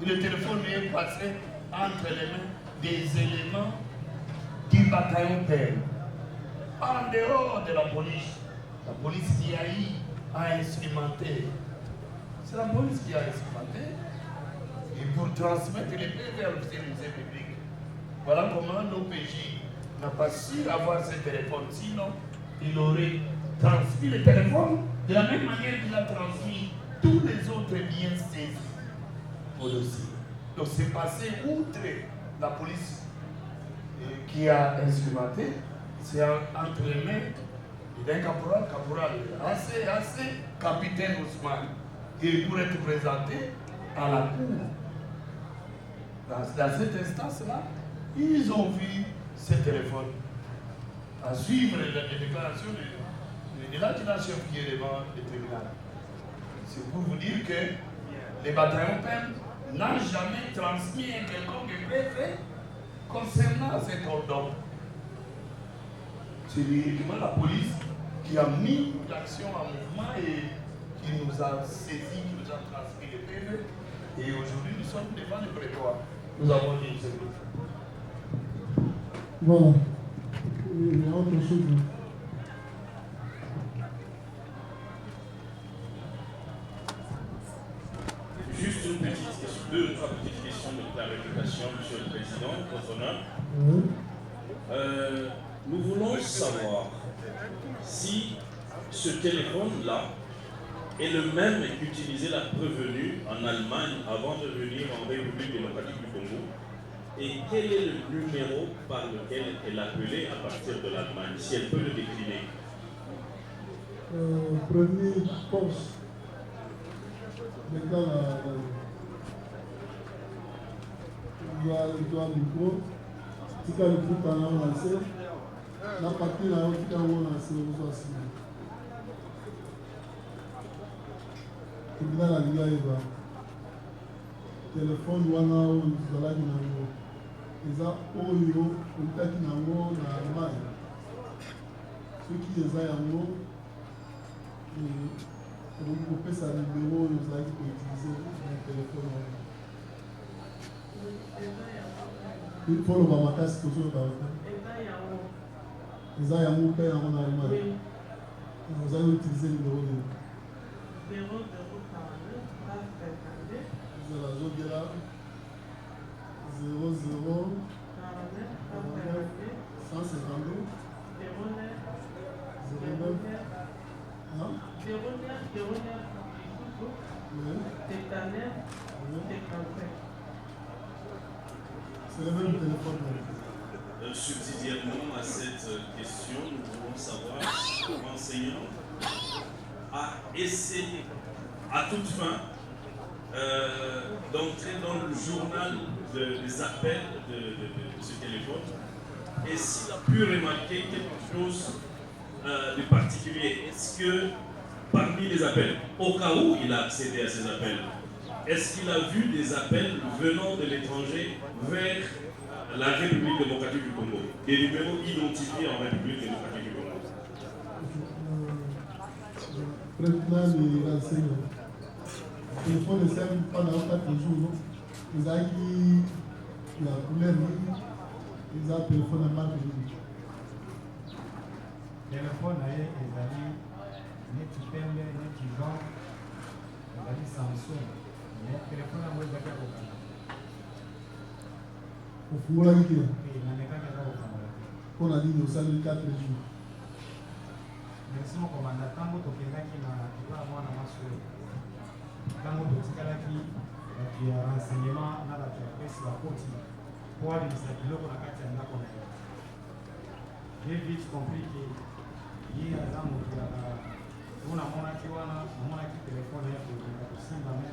Et le téléphone est passé entre les mains des éléments du bataillon père. En dehors de la police qui a instrumenté. C'est la police qui a instrumenté. Et pour transmettre les PV vers le service public. Voilà comment l'OPJ n'a pas su avoir ce téléphone. Sinon, il aurait transmis le téléphone de la même manière qu'il a transmis tous les autres biens saisis au dossier. Donc c'est passé outre la police qui a instrumenté, c'est entre les mains d'un caporal, assez, capitaine Ousmane, et pour être présenté à la cour. Dans cette instance-là, ils ont vu ce téléphone. À suivre les déclarations de l'adjudant-chef qui est devant le tribunal. C'est pour vous dire que les bataillons PEM n'ont jamais transmis un quelconque PV concernant cet ordre. C'est uniquement la police qui a mis l'action en mouvement et qui nous a saisi, qui nous a transmis les PV. Et aujourd'hui, nous sommes devant le prétoire. Nous avons dit ce que. Voilà. Il y a autre chose. Juste une petite question, deux ou trois petites questions de clarification, Monsieur le Président, votre honneur. Nous voulons savoir si ce téléphone-là est le même qu'utilisait la prévenue en Allemagne avant de venir en République démocratique du Congo. Et quel est le numéro par lequel elle appelait à partir de l'Allemagne, si elle peut le décliner? Premier poste. Maintenant, il y a le micro. Si tu as le groupe en lancé, la partie là, tu as lancé le tribunal la Liga Eva. Téléphone wana ozalaki nango eza oyo olitaki nango na Allemagne. Soki eza yango okoki kopesa numero oyo ozalaki koutilize na telefone wana. Mpo loba makasi tozoloba eza yango mpe yango na Allemagne. Ozali koutilize numero oyo. La Zogera 00 152 c'est le même téléphone. Subsidiairement à cette question, nous voulons savoir si l'enseignant a essayé à toute fin d'entrer dans le journal des appels de ce téléphone et s'il a pu remarquer quelque chose de particulier. Est-ce que parmi les appels, au cas où il a accédé à ces appels, est-ce qu'il a vu des appels venant de l'étranger vers la République démocratique du Congo, des numéros identifiés en République démocratique du Congo? Le téléphone est simple pendant 4 jours. Ils ont acquis la couleur, ils ont téléphone à marque. Téléphone est net pembe, net jaune, ezali Samsung. Mais téléphone yango ezalaki kokanga. Ofungolaki te? Namekaki eza kokanga. Mpona nini osali 4 jours? Merci mokomanda, ntango tokendaki na kikola mwana mwasi oyo. Ntango totikalaki bato ya renseignement na bato ya presse bakoti po abimisa biloko na kati ya ndako na ye. J'ai vite compris que ye aza moto ya oyo namonaki wana namonaki telefone ya kolinga kosimba me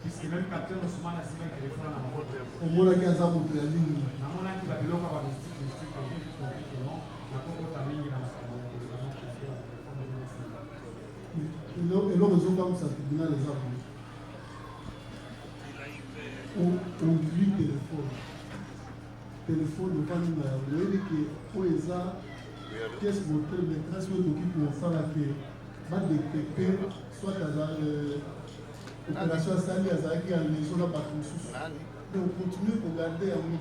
puisque même capitaine Ousmane asimba telefone na maboko. Omonaki aza moto ya nini? Namonaki babiloko ya bamystique mystique j'ai vite compris que non nakokota mingi na makambo ya telefone esimba. eloko ezokamwisa tribunal eza ongui telefone ofandi na yango oyebi ke oyo eza pièce moteur maîtresse oyo toki kosala ke badetecte soit aza opération asali azalaki ya leso na bato mosusu donc continue kogarde yango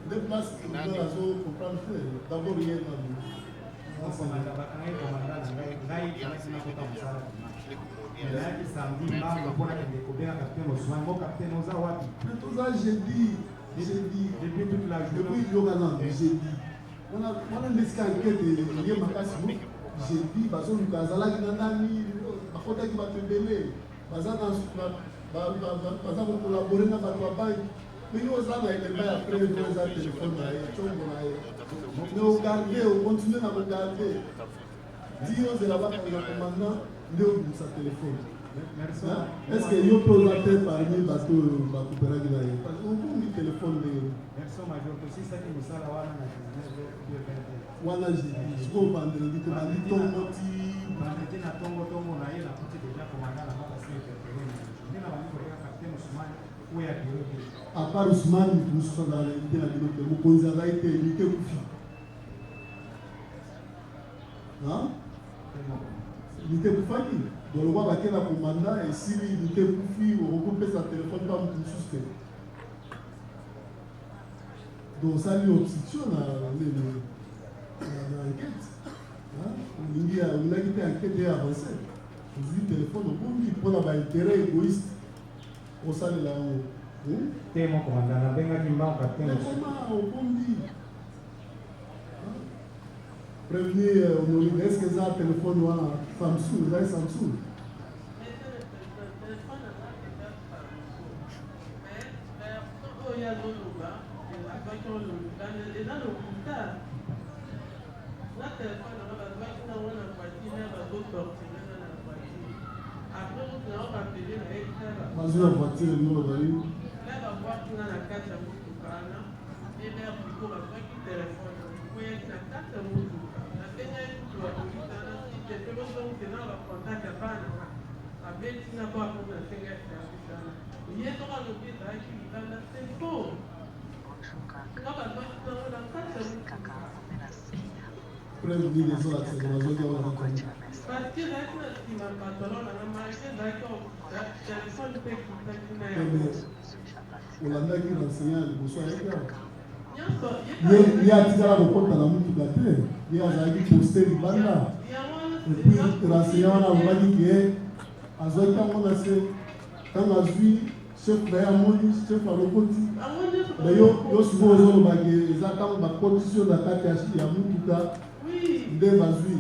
de place tribunal azocomprendre te d'abord ye nano nayaki samedi mbango mpona kende kobenga capitaine Ousmane mo capitaine oza wapi toza jeudi depuis toute la journée depuis yokana jeudi wana ndesika ankete ye makasi mo jeudi bazoluka azalaki na nani bakotaki bato ebele baza kokolabore na bato ya banki ndenge oza na elemba ya preve eza telefone na ye congo na ye me ogarde okontinue na kogarde ti ozela bakanga komanda nde obimisa telefone. Est-ce que yo mpe oza te parmi bato oyo bakuperaki na ye okombi telefone ndenge wana jeudi sikoyo bandredi te bandi ntongo ti bandredi na ntongo na ye nakuti deja komanda na mapasi interpele nde na bandi koleka capitaine Ousmane oyo ya biro te à part Ousmane mosusu azalaki te na bino te mokonzi azalaki te elite kufi elite kufaki dolokwa bakela komanda esili elite kufi okopesa telefone mpa moto mosusu te donc osali obstruction na enquête olingi olingaki te enquête ye avance ozwi telefone okombi mpona baintérêt égoïste osalela yango te mokomanda nabengaki mbango capitaine okombi Prévenir Honorine, est-ce que ça a un téléphone ou un Samsung? Vous avez Samsung? Vas-y, la voiture, le numéro de lui. Prévenir les autres, c'est la zone qui va raconter. Olanda qui enseignant le bosso avec là. Il y a dit la rencontre dans la moto gâté. Il y a dit poster du banda. Et puis l'enseignant a dit que azoi quand on a fait quand on a vu chef là moni chef à l'opoti. D'ailleurs yo souvent aux autres bagé ils attendent ma condition d'attaque à moto gâté. Nde bazui.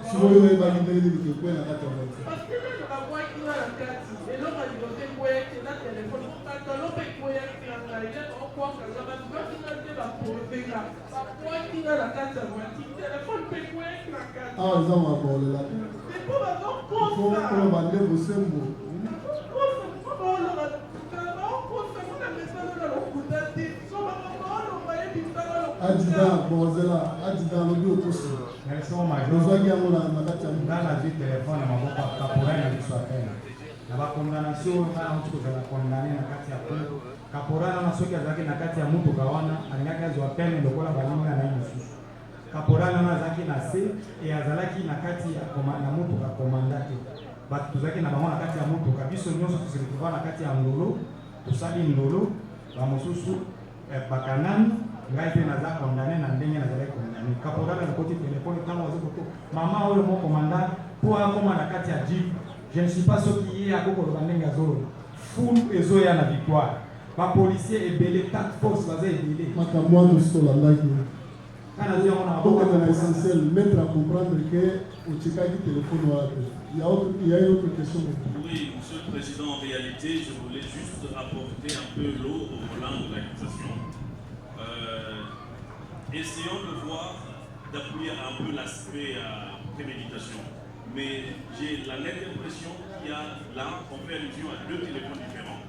Si vous voulez valider le point à la ah, ils ont abordé là. Il faut demander vos symbole. Adida, Bozela, Adida, le bureau possible. Merci au major. Dans la vie téléphone, on va pas caporal na soit peine. Na ba condamnation na mtu za condamner na kati ya peine. Caporal na soki azaki na kati ya mtu kawana, alingaka zwa peine ndokola balinga na inosu. Caporal na zaki na C et azalaki na kati ya na mtu ka commandate. Batu zaki na bango na kati ya mtu kabiso nyonso tusilikuwa na kati ya ndolo, tusali ndolo, ba mosusu bakanani ngai pe naza condamné na ndenge nazalaki condamné. Caporal na côté téléphone tant ozo ko mama oyo mo commandant pour akoma na kati ya jeep. Je ne suis pas sorti à beaucoup de ndenge azolo. Full ezoya na victoire. Ba policier ebele task force baza ebele. Makamwa to stola ndaki. Kana zia on a beaucoup de l'essentiel mettre à comprendre que au Tchika du téléphone wala. Il y a une autre question. Oui, monsieur le président, en réalité, je voulais juste apporter un peu l'eau au volant de l'accusation. Essayons de voir, d'appuyer un peu l'aspect préméditation. Mais j'ai la nette impression qu'il y a là, on fait allusion à deux téléphones différents.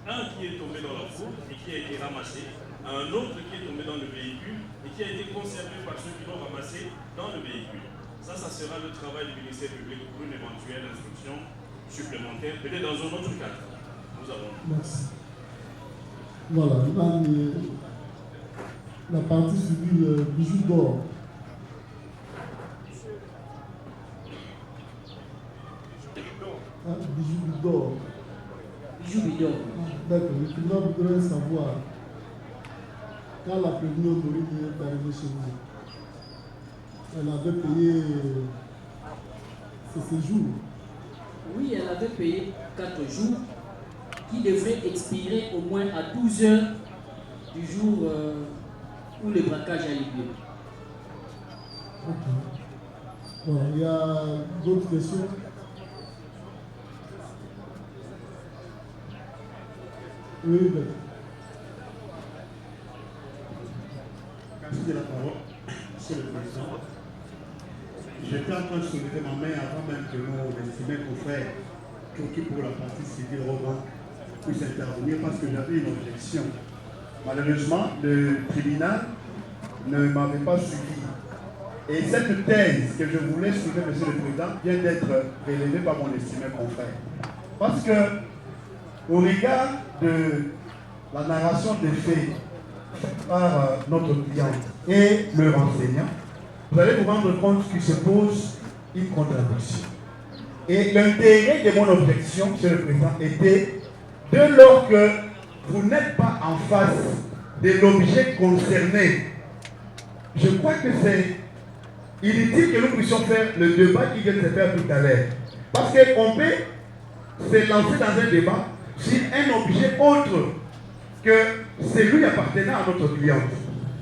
Un qui est tombé dans la foule et qui a été ramassé, un autre qui est tombé dans le véhicule et qui a été conservé par ceux qui l'ont ramassé dans le véhicule. Ça sera le travail du ministère public pour une éventuelle instruction supplémentaire, peut-être dans un autre cadre. Nous avons. Merci. Voilà, dans la partie civile, bijou d'or. Bijou d'or. Bijou d'or. D'accord, le tribunal voudrait savoir quand la prévenue Honorine est arrivée chez vous. Elle avait payé ses séjours. Oui, elle avait payé 4 jours qui devraient expirer au moins à 12 heures du jour où le braquage a eu lieu. Ok. Bon, il y a d'autres questions? Oui, ben. Merci de la parole, Monsieur le Président. J'étais en train de soulever ma main avant même que mon estimé confrère, qui pour la partie civile Robin, puisse intervenir parce que j'avais une objection. Malheureusement, le tribunal ne m'avait pas suivi. Et cette thèse que je voulais soulever, Monsieur le Président, vient d'être relevée par mon estimé confrère. Parce que, au regard de la narration des faits par notre client et le renseignant, vous allez vous rendre compte qu'il se pose une contradiction. Et l'intérêt de mon objection, Monsieur le Président, était dès lors que vous n'êtes pas en face de l'objet concerné je crois que c'est inutile que nous puissions faire le débat qui vient de se faire tout à l'heure. Parce qu'on peut se lancer dans un débat sur un objet autre que celui appartenant à notre cliente.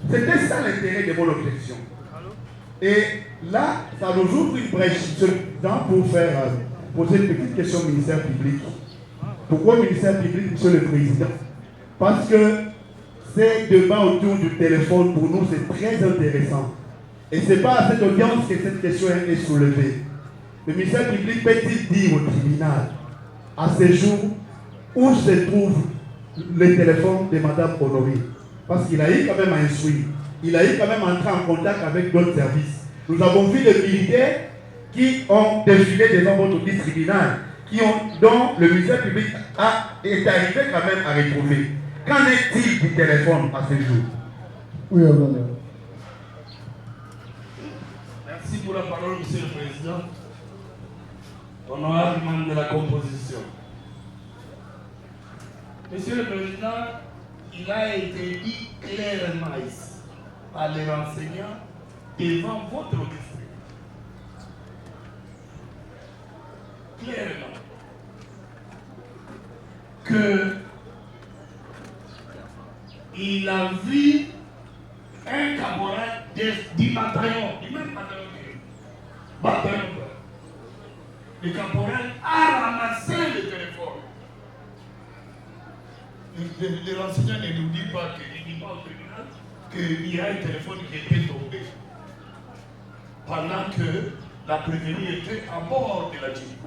C'était ça l'intérêt de mon objection. Et là, ça nous ouvre une brèche pour faire poser une petite question au ministère public. Pourquoi le ministère public, monsieur le Président? Parce que ces débats autour du téléphone, pour nous, c'est très intéressant. Et ce n'est pas à cette audience que cette question est soulevée. Le ministère public peut-il dire au tribunal, à ce jour, où se trouve le téléphone de Mme Honoré? Parce qu'il a eu quand même à instruire. Il a eu quand même à entrer en contact avec d'autres services. Nous avons vu des militaires qui ont défilé devant votre tribunal, dont le ministère public est arrivé quand même à retrouver. Qu'en est-il du téléphone à ce jour? Oui, madame. Merci pour la parole, monsieur le Président. Honorable membre de la composition. Monsieur le Président, il a été dit clairement ici par les enseignants devant votre district. Clairement. Que il a vu un caporal du bataillon, du même bataillon. Le caporal a ramassé le téléphone. Le renseignement ne nous dit pas qu'il dit pas au tribunal qu'il y a un téléphone qui était tombé pendant que la prévenue était à bord de la Jeep.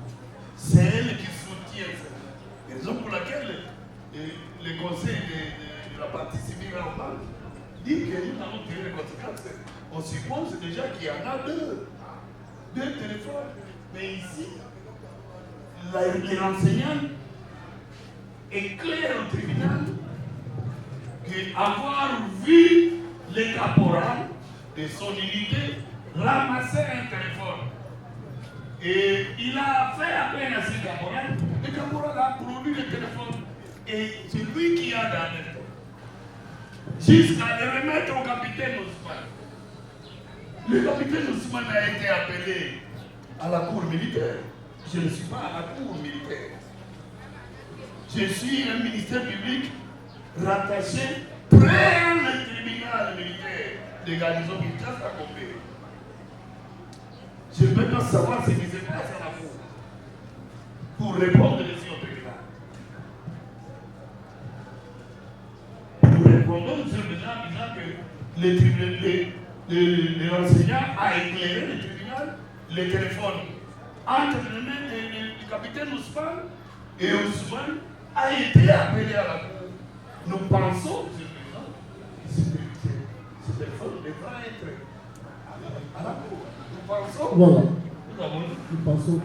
C'est elle qui soutient ça. Raison pour laquelle le conseil de la partie civile en parle dit que nous allons tirer les conséquences. On suppose déjà qu'il y en a deux téléphones. Mais ici, l'enseignant est clair au tribunal qu'avoir vu le caporal de son unité ramasser un téléphone. Et il a fait appel à ce caporal. Le caporal a produit le téléphone. Et c'est lui qui a donné. Jusqu'à le remettre au capitaine Ousmane. Le capitaine Ousmane a été appelé à la cour militaire. Je ne suis pas à la cour militaire. Je suis un ministère public rattaché près le tribunal militaire de garnison militaire à Gombe. Je ne peux pas savoir ce qui se passe à la cour pour répondre ici au tribunal. Nous répondons sur le gens disant que l'enseignant a éclairé le tribunal, le téléphone entre les mains du capitaine Ousmane, et Ousmane a été appelé à la cour. Nous pensons, que ce téléphone devra être à la cour. Nous pensons. Voilà. Nous pensons que.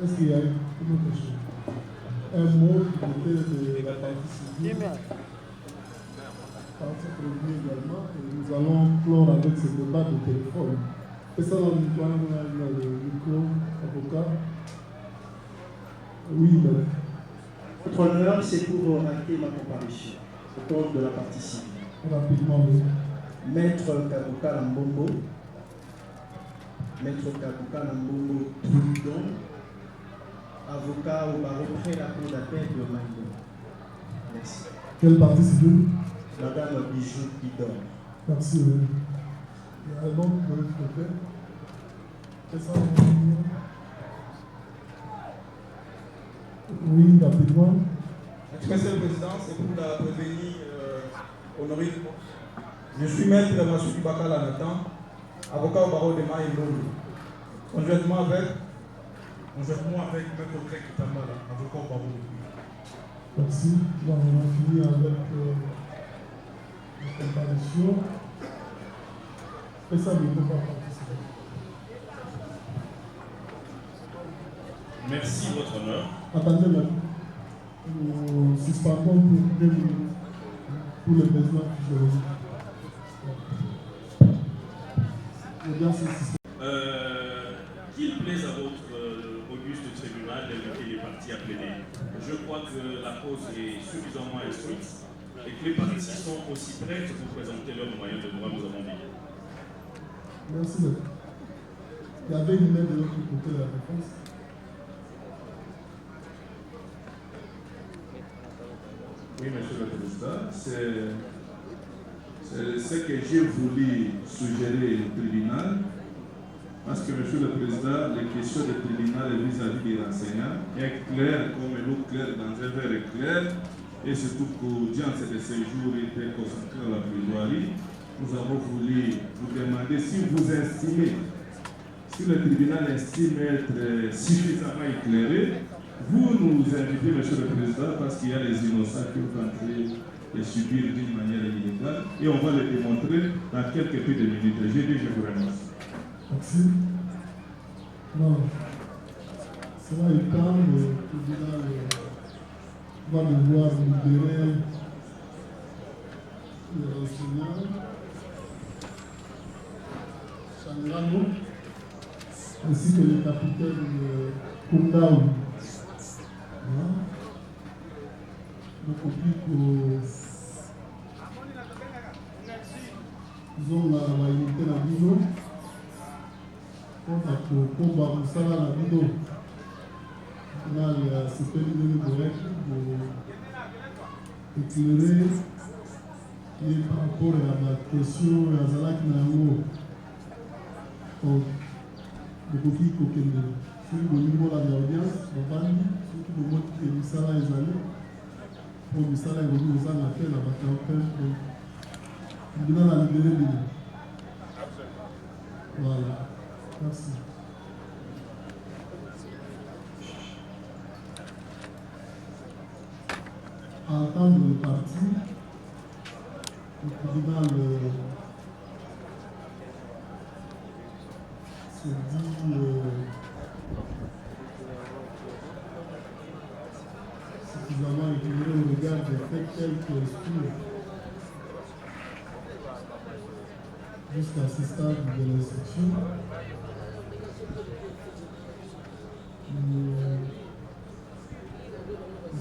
Est-ce qu'il y a une autre chose? Un mot du côté de la partie civile. Partie prévue également. Et nous allons clore avec ce débat de téléphone. Et ça, dans le micro, avocat. Oui, madame. Votre honneur, c'est pour acter ma comparution au compte de la partie civile. Rapidement, oui. Maître Kabuka Lambombo, Maître Kabuka Lambombo Trudon, avocat au barreau près la cour d'appel de Mango. Merci. Quelle partie civile? Madame Bijou Pidon. Merci, oui. Il y a un nom de l'autre côté. C'est ça, oui, rapidement. Monsieur le Président, c'est pour la prévenir Honoré. Je suis maître Massoudi Bakal Nathan, avocat au barreau de Maïlolo. Conjointement avec Maître Greg Tamala, avocat au barreau de Merci. Bon, on a fini avec la comparution. Et ça, il ne peut pas participer. Merci, votre honneur. Attendez, là. Nous suspendons pour 2 minutes pour le besoin physiologique. Qu'il plaise à votre auguste tribunal d'inviter les parties à plaider. Je crois que la cause est suffisamment instruite et que les parties sont aussi prêtes pour présenter leurs moyens de droit, nous avons dit. Merci. Il y avait une main de l'autre côté de la réponse. Oui, Monsieur le Président, c'est ce que j'ai voulu suggérer au tribunal, parce que, Monsieur le Président, les questions du tribunal vis-à-vis des enseignants est claire comme l'eau claire dans un verre clair, et surtout que l'audience de ce jour était concentrée à la plaidoirie. Nous avons voulu vous demander si vous estimez, si le tribunal estime être suffisamment éclairé, vous nous invitez, Monsieur le Président, parce qu'il y a les innocents qui ont tenté de subir d'une manière illégale, et on va le démontrer dans quelques peu de minutes. J'ai dit, je vous remercie. Merci. Non. Cela étant, le tribunal va devoir libérer les enseignants Sangano ainsi que le capitaine Kundaou. Donc, on dit qu'ils ont la unité la Bido. On a combat Moussala la Bido. On a ce pays correct pour éclairer et par rapport à la question à Zalak Naou. Donc, le conflit Kokende. Celui au niveau de l'audience, on va dire, celui qui montre que Moussala est allé. Pour Moussala est venu aux ans après la bataille. Donc, il a libéré les. Voilà. Merci. À entendre le parti, le tribunal se dit suffisamment équilibré au regard des faits tels que jusqu'à ce stade de l'instruction. Nous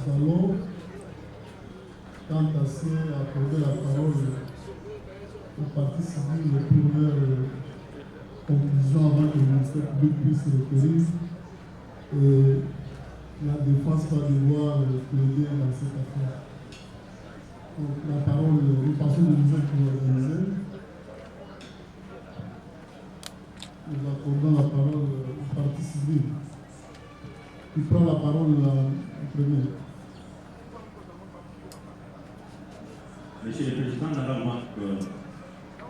allons, quant à ce, accorder la parole aux parties civiles pour leur conclusion avant que le ministère public puisse requérir. Et la défense va devoir plaider dans cette affaire. Donc, la parole, nous passons de nous organiser. Nous accordons la parole aux parties civiles. Qui prend la parole en premier. Monsieur le Président, dans la remarque,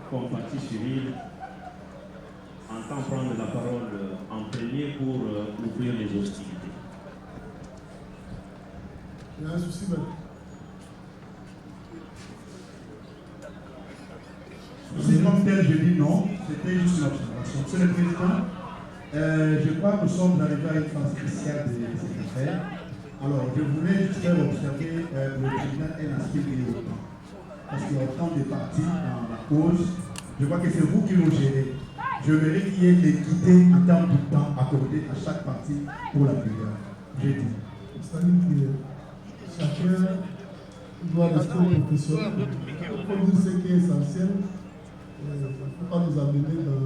comme parti civil, entend prendre la parole en premier pour ouvrir les hostilités. Il y a un souci, mais... C'est comme tel, je dis non, c'était juste une observation. Monsieur le Président, je crois que nous sommes arrivés à une phase spéciale de cette affaire. Alors, je voulais juste faire observer le tribunal est inscrit il y a autant. Parce qu'il y a autant de parties dans la cause. Je crois que c'est vous qui nous gérez. Je voudrais qu'il y ait l'équité en termes de temps accordé à chaque partie pour la prière. J'ai dit. C'est-à-dire que chacun doit rester professionnel. Pour dire ce qui est essentiel, il ne faut pas nous amener dans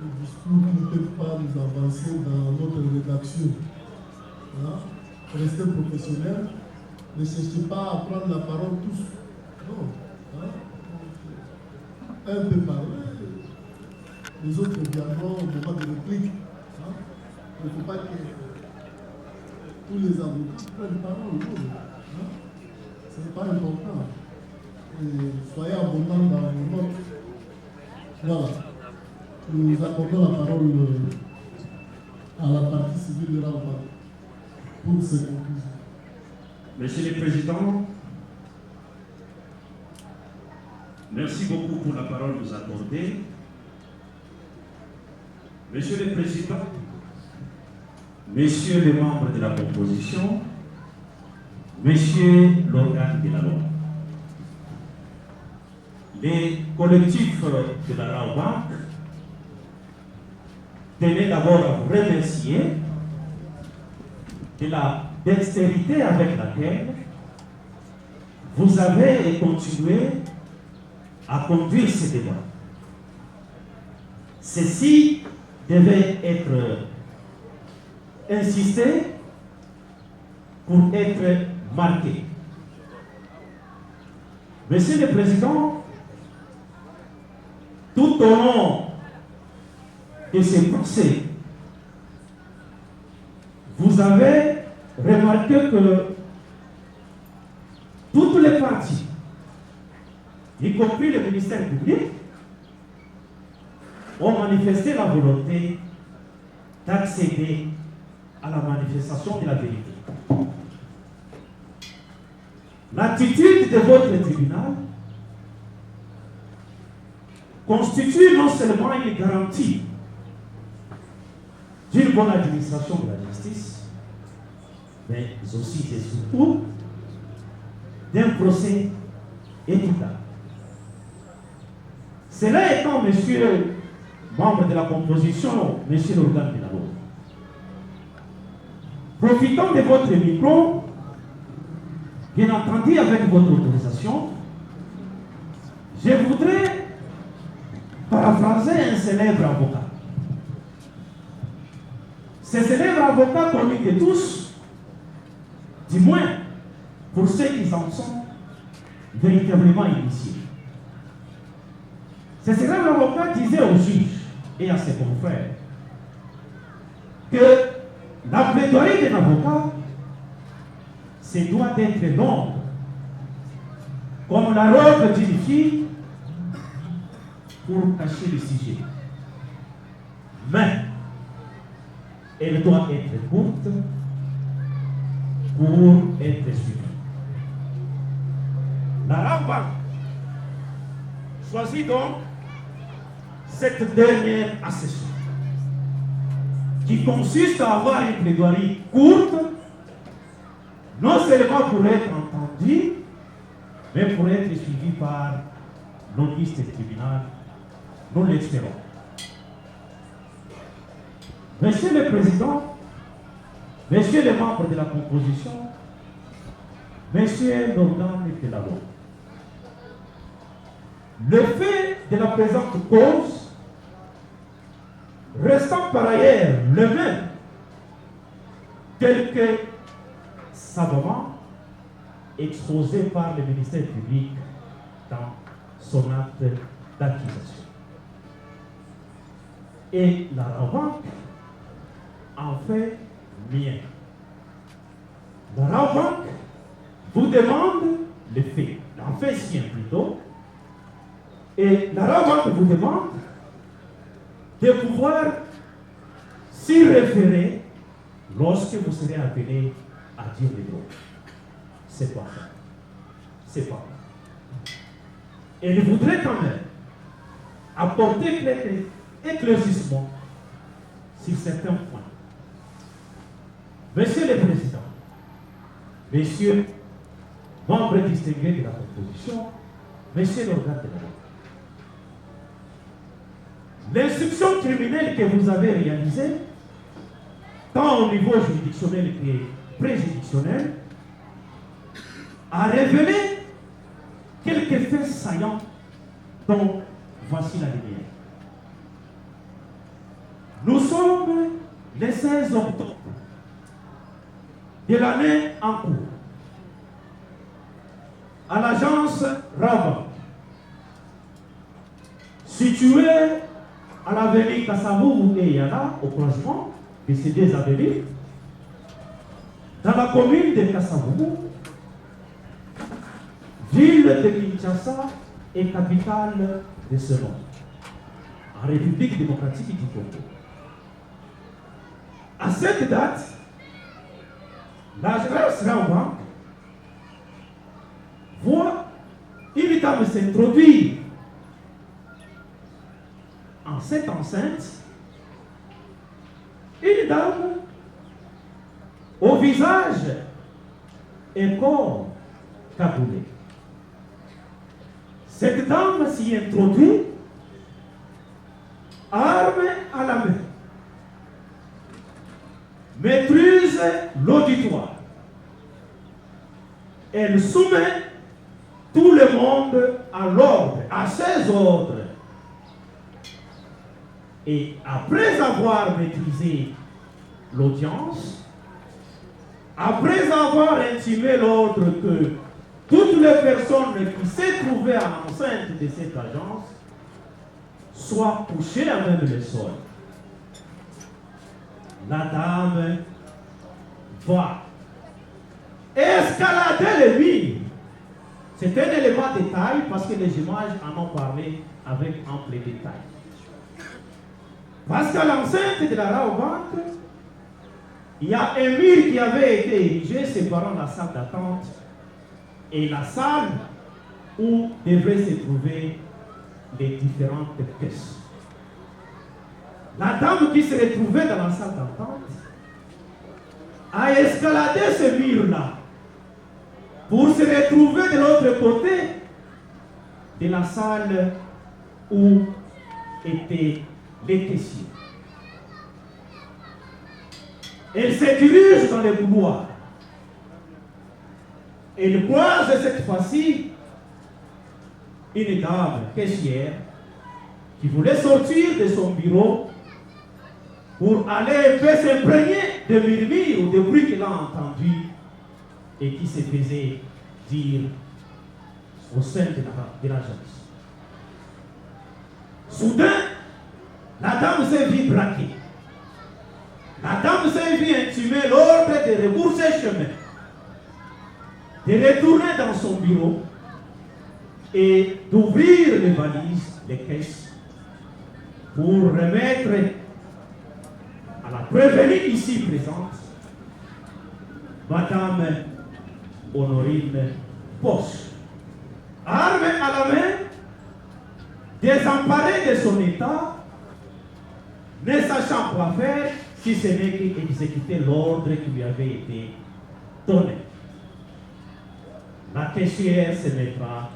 des discours qui ne peuvent pas nous avancer dans notre rédaction. Voilà. Restez professionnel. Ne cherchez pas à prendre la parole tous. Non. Voilà. Un peut parler, les autres viendront au moment de réplique. Hein? Il ne faut pas que tous les avocats prennent parole. Hein? Ce n'est pas important. Et soyez abondants dans vos notes. Voilà. Nous accordons la parole à la partie civile de l'Alba pour ses conclusions. Monsieur le Président, merci beaucoup pour la parole que vous accordez. Monsieur le Président, Messieurs les membres de la composition, Messieurs l'organe de la loi, les collectifs de la Raobank tenaient d'abord à vous remercier de la dextérité avec laquelle vous avez continué à conduire ce débat. Ceci devait être insisté pour être marqué. Monsieur le Président, tout au long de ces procès, vous avez remarqué que toutes les parties, y compris le ministère public, ont manifesté la volonté d'accéder à la manifestation de la vérité. L'attitude de votre tribunal constitue non seulement une garantie d'une bonne administration de la justice, mais aussi et surtout d'un procès équitable. Cela étant, monsieur, membre de la composition, monsieur l'organe de la loi, profitant de votre micro, bien entendu avec votre autorisation, je voudrais paraphraser un célèbre avocat. Ce célèbre avocat connu de tous, du moins pour ceux qui en sont véritablement initiés. Ce célèbre avocat disait aux juges et à ses confrères que la plaidoirie d'un avocat, c'est doit être longue, comme la robe d'une fille, pour cacher le sujet. Mais elle doit être courte pour être suivie. La Ramba choisit donc cette dernière accession, qui consiste à avoir une plaidoirie courte, non seulement pour être entendu, mais pour être suivi par l'office du tribunal. Nous l'espérons. Monsieur le Président, Messieurs les membres de la composition, Messieurs l'organe de la loi, le fait de la présente cause restant par ailleurs le même tel que savamment exposé par le ministère public dans son acte d'accusation. Et la remarque en fait mien. La remarque vous demande les faits, en fait sien plutôt, et la remarque vous demande de pouvoir s'y référer lorsque vous serez appelé à dire les droits. C'est pas ça. C'est pas ça. Et je voudrais quand même apporter quelques éclaircissements sur certains points. Monsieur le Président, Messieurs, membres distingués de la composition, Messieurs l'organe de la loi, l'instruction criminelle que vous avez réalisée, tant au niveau juridictionnel que préjuridictionnel, a révélé quelques faits saillants dont voici la lumière. Nous sommes le 16 octobre de l'année en cours. À l'agence Rabat, située à l'avenue Kassabou et Yana, au croisement de ces deux avenues, dans la commune de Kassabou, ville de Kinshasa et capitale de ce monde, en République démocratique du Congo. À cette date, l'agence Rabat voit une dame s'introduire en cette enceinte, une dame au visage et corps cagoulé. Cette dame s'y introduit, arme à la main, maîtrise l'auditoire. Elle soumet tout le monde à l'ordre, à ses ordres. Et après avoir maîtrisé l'audience, après avoir intimé l'ordre que toutes les personnes qui se trouvaient à l'enceinte de cette agence soient couchées à même le sol, la dame va escalader le mur. C'est un élément de détail parce que les images en ont parlé avec ample détail. Parce qu'à l'enceinte de la Raobank, il y a un mur qui avait été érigé séparant la salle d'attente et la salle où devraient se trouver les différentes caisses. La dame qui se retrouvait dans la salle d'attente a escaladé ce mur-là pour se retrouver de l'autre côté de la salle où étaient les caissiers. Elle se dirige dans le couloir. Elle croise cette fois-ci une dame caissière qui voulait sortir de son bureau pour aller un peu s'imprégner de murmures ou de bruits qu'elle a entendus et qui se faisait dire au sein de l'agence. Soudain, la dame s'est vue braquer. La dame s'est vue intimer l'ordre de rebourser chemin, de retourner dans son bureau et d'ouvrir les valises, les caisses, pour remettre à la prévenue ici présente, Madame Honorine Poche, arme à la main, désemparée de son état, ne sachant quoi faire, si ce n'est qu'exécuter l'ordre qui lui avait été donné. La caissière se mettra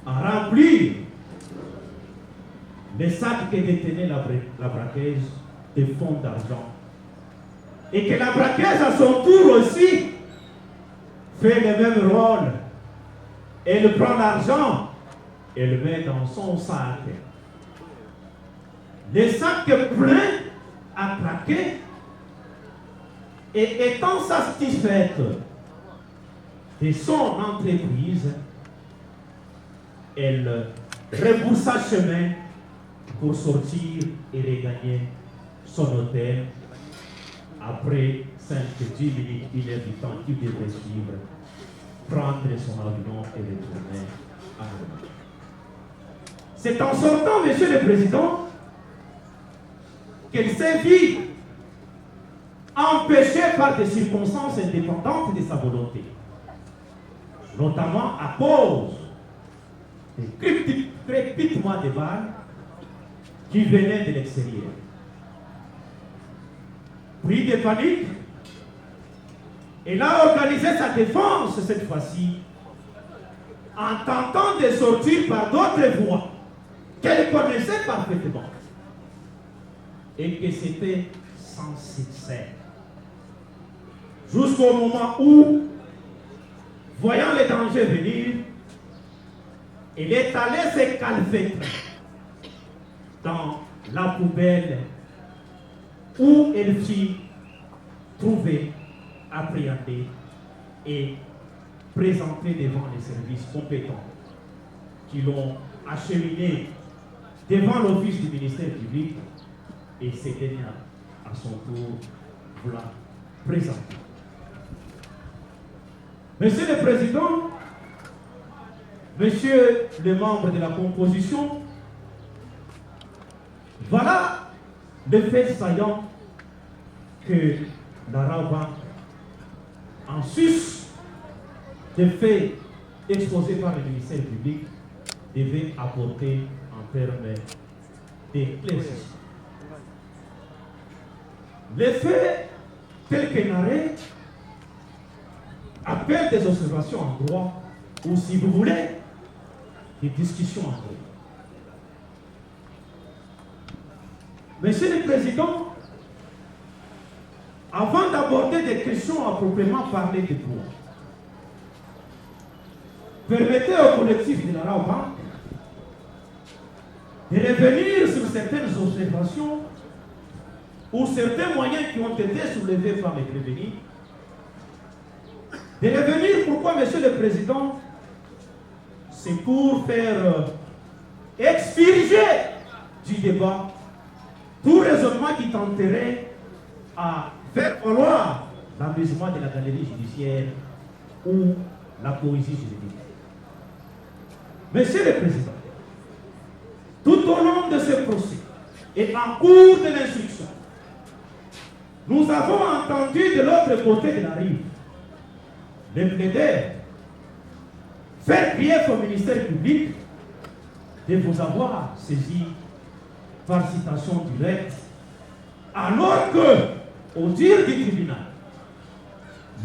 à remplir les sacs que détenait la braqueuse de fonds d'argent. Et que la braqueuse, à son tour aussi, fait le même rôle. Elle prend l'argent et le met dans son sac. Les sacs pleins à craquer, et étant satisfaite de son entreprise, elle rebroussa chemin pour sortir et regagner son hôtel après 5-10 minutes, 1 heure du temps qu'il devait suivre, prendre son avion et retourner à Rome. C'est en sortant, Monsieur le Président, qu'elle s'est vue empêchée par des circonstances indépendantes de sa volonté, notamment à cause des crépitements de balles qui venaient de l'extérieur. Pris de panique, elle a organisé sa défense cette fois-ci en tentant de sortir par d'autres voies qu'elle connaissait parfaitement et que c'était sans succès. Jusqu'au moment où, voyant les dangers venir, elle est allée se calfeutrer dans la poubelle où elle fut trouvée, appréhendée et présentée devant les services compétents qui l'ont acheminée devant l'office du ministère public et c'est dernier à son tour vous l'a présenté. Monsieur le Président, Monsieur les membres de la composition, voilà le fait saillant que la Raobank, en sus des faits exposés par le ministère public, devait apporter en termes d'éclaircissement. Les faits tels que narrés appellent des observations en droit ou, si vous voulez, des discussions en droit. Monsieur le Président, avant d'aborder des questions à proprement parler de droit, permettez au collectif de la Raobank de revenir sur certaines observations ou certains moyens qui ont été soulevés par les prévenus, de revenir pourquoi, Monsieur le Président, c'est pour faire expurger du débat tout raisonnement qui tenterait à faire valoir l'amusement de la galerie judiciaire ou la poésie juridique. Monsieur le Président, tout au long de ce procès et en cours de l'instruction, nous avons entendu de l'autre côté de la rive les plaider faire grief au ministère public de vous avoir saisi par citation directe, alors que, au dire du tribunal,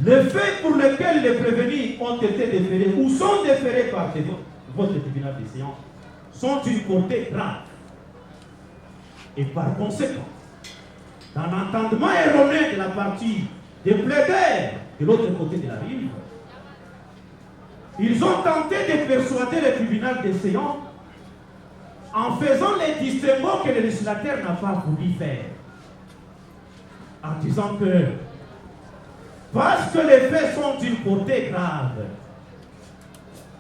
les faits pour lesquels les prévenus ont été déférés ou sont déférés par votre tribunal de séance sont d'une portée grave. Et par conséquent, dans l'entendement erroné de la partie des plaidaires de l'autre côté de la rive, ils ont tenté de persuader le tribunal de séance en faisant les distinguos que le législateur n'a pas voulu faire. En disant que, parce que les faits sont d'une portée grave,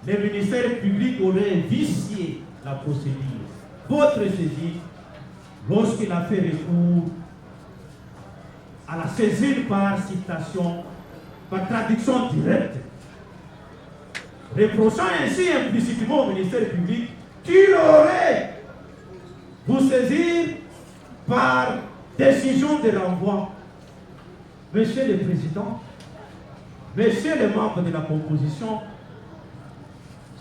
le ministère public aurait vicié la procédure, votre saisine, lorsqu'il a fait recours à la saisine par citation, par traduction directe, reprochant ainsi implicitement au ministère public qu'il aurait vous saisir par décision de renvoi. Monsieur le Président, Messieurs les membres de la composition,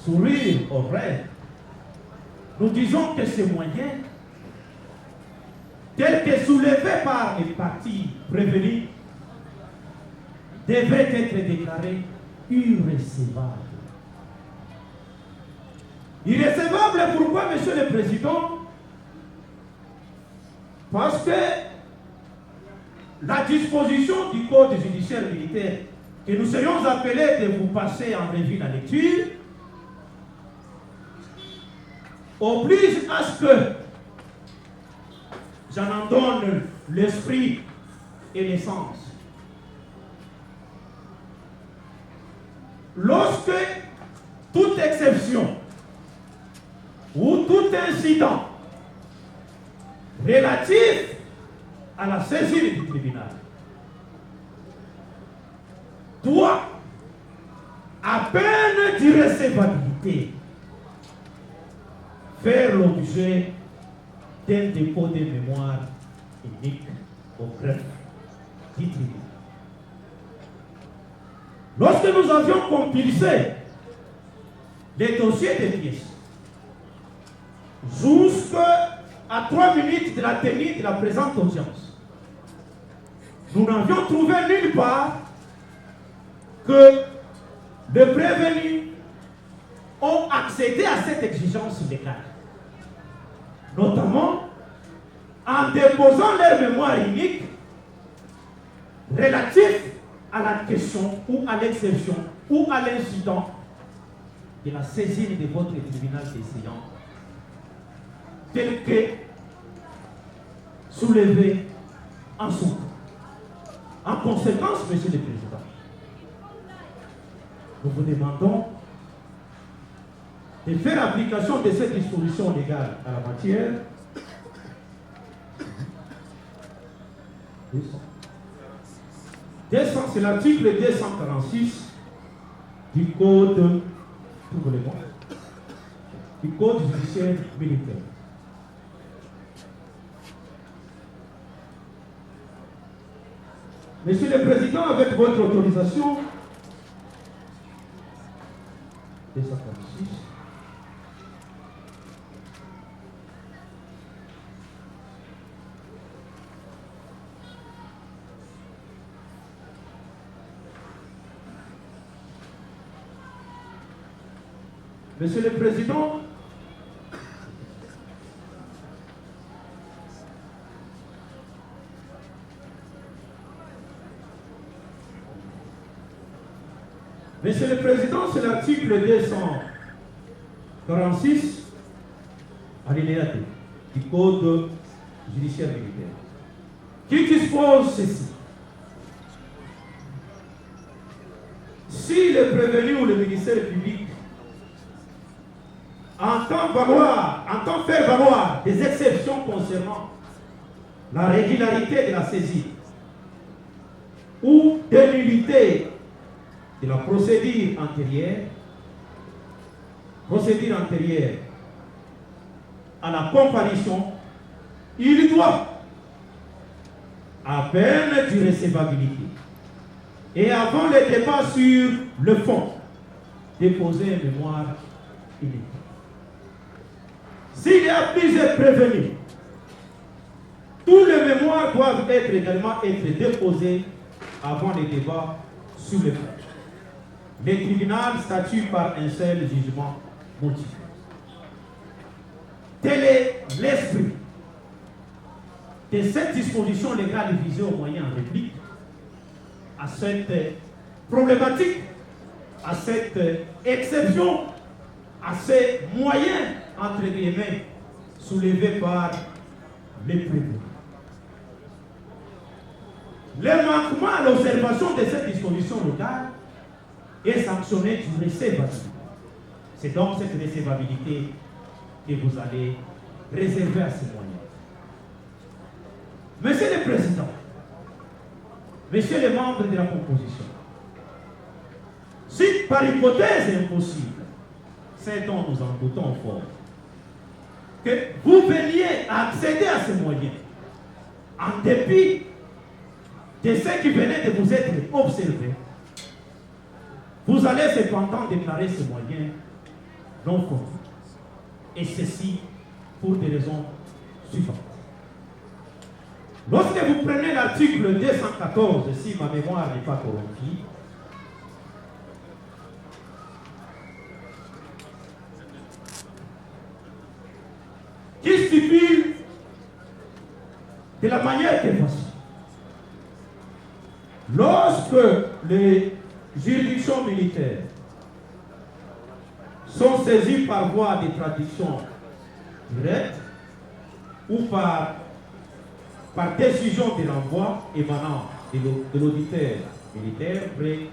sourire au rêve, nous disons que ces moyens, tels que soulevés par les partis prévenus, devraient être déclarés irrécevables. Irrécevables, pourquoi, Monsieur le Président? Parce que la disposition du Code judiciaire militaire que nous serions appelés de vous passer en revue la lecture oblige à ce que j'en en donne l'esprit et l'essence. Lorsque toute exception ou tout incident relatif à la saisine du tribunal doit, à peine d'irrécevabilité, faire l'objet d'un dépôt de mémoire unique au greffe du tribunal. Lorsque nous avions compilé les dossiers des pièces, jusqu'à 3 minutes de la tenue de la présente audience, nous n'avions trouvé nulle part que les prévenus ont accédé à cette exigence légale, notamment en déposant leur mémoire unique relative à la question ou à l'exception ou à l'incident de la saisine de votre tribunal décision tel que soulevé en son temps. En conséquence, Monsieur le Président, nous vous demandons de faire application de cette disposition légale à la matière. C'est l'article 246 du Code, du Code judiciaire militaire. Monsieur le Président, avec votre autorisation, 246. Monsieur le Président, Monsieur le Président, c'est l'article 246, alinéa 2 du Code judiciaire militaire, qui dispose ceci. Si le prévenu ou le ministère public entend faire valoir des exceptions concernant la régularité de la saisie ou de nullité de la procédure antérieure à la comparution, il doit, à peine d'irrécevabilité et avant le débat sur le fond, déposer un mémoire inédit. S'il y a plusieurs prévenus, tous les mémoires doivent également être déposés avant le débat sur le fond. Le tribunal statue par un seul jugement motivé. Tel est l'esprit de cette disposition légale visée au moyen en réplique à cette problématique, à cette exception, à ces moyens, entre guillemets, soulevés par les prévenus. Le manquement à l'observation de cette disposition légale est sanctionné d'une récevabilité. C'est donc cette récevabilité que vous allez réserver à ces moyens. Monsieur le Président, Messieurs les membres de la composition, si par hypothèse impossible, c'est dont nous en doutons fort, que vous veniez à accéder à ces moyens, en dépit de ce qui venait de vous être observé, vous allez cependant déclarer ces moyens non conformes. Et ceci pour des raisons suivantes. Lorsque vous prenez l'article 214, si ma mémoire n'est pas corrompue, qui stipule de la manière que voici. Lorsque les juridictions militaires sont saisies par voie de traduction directe ou par décision de l'envoi émanant de l'auditeur militaire près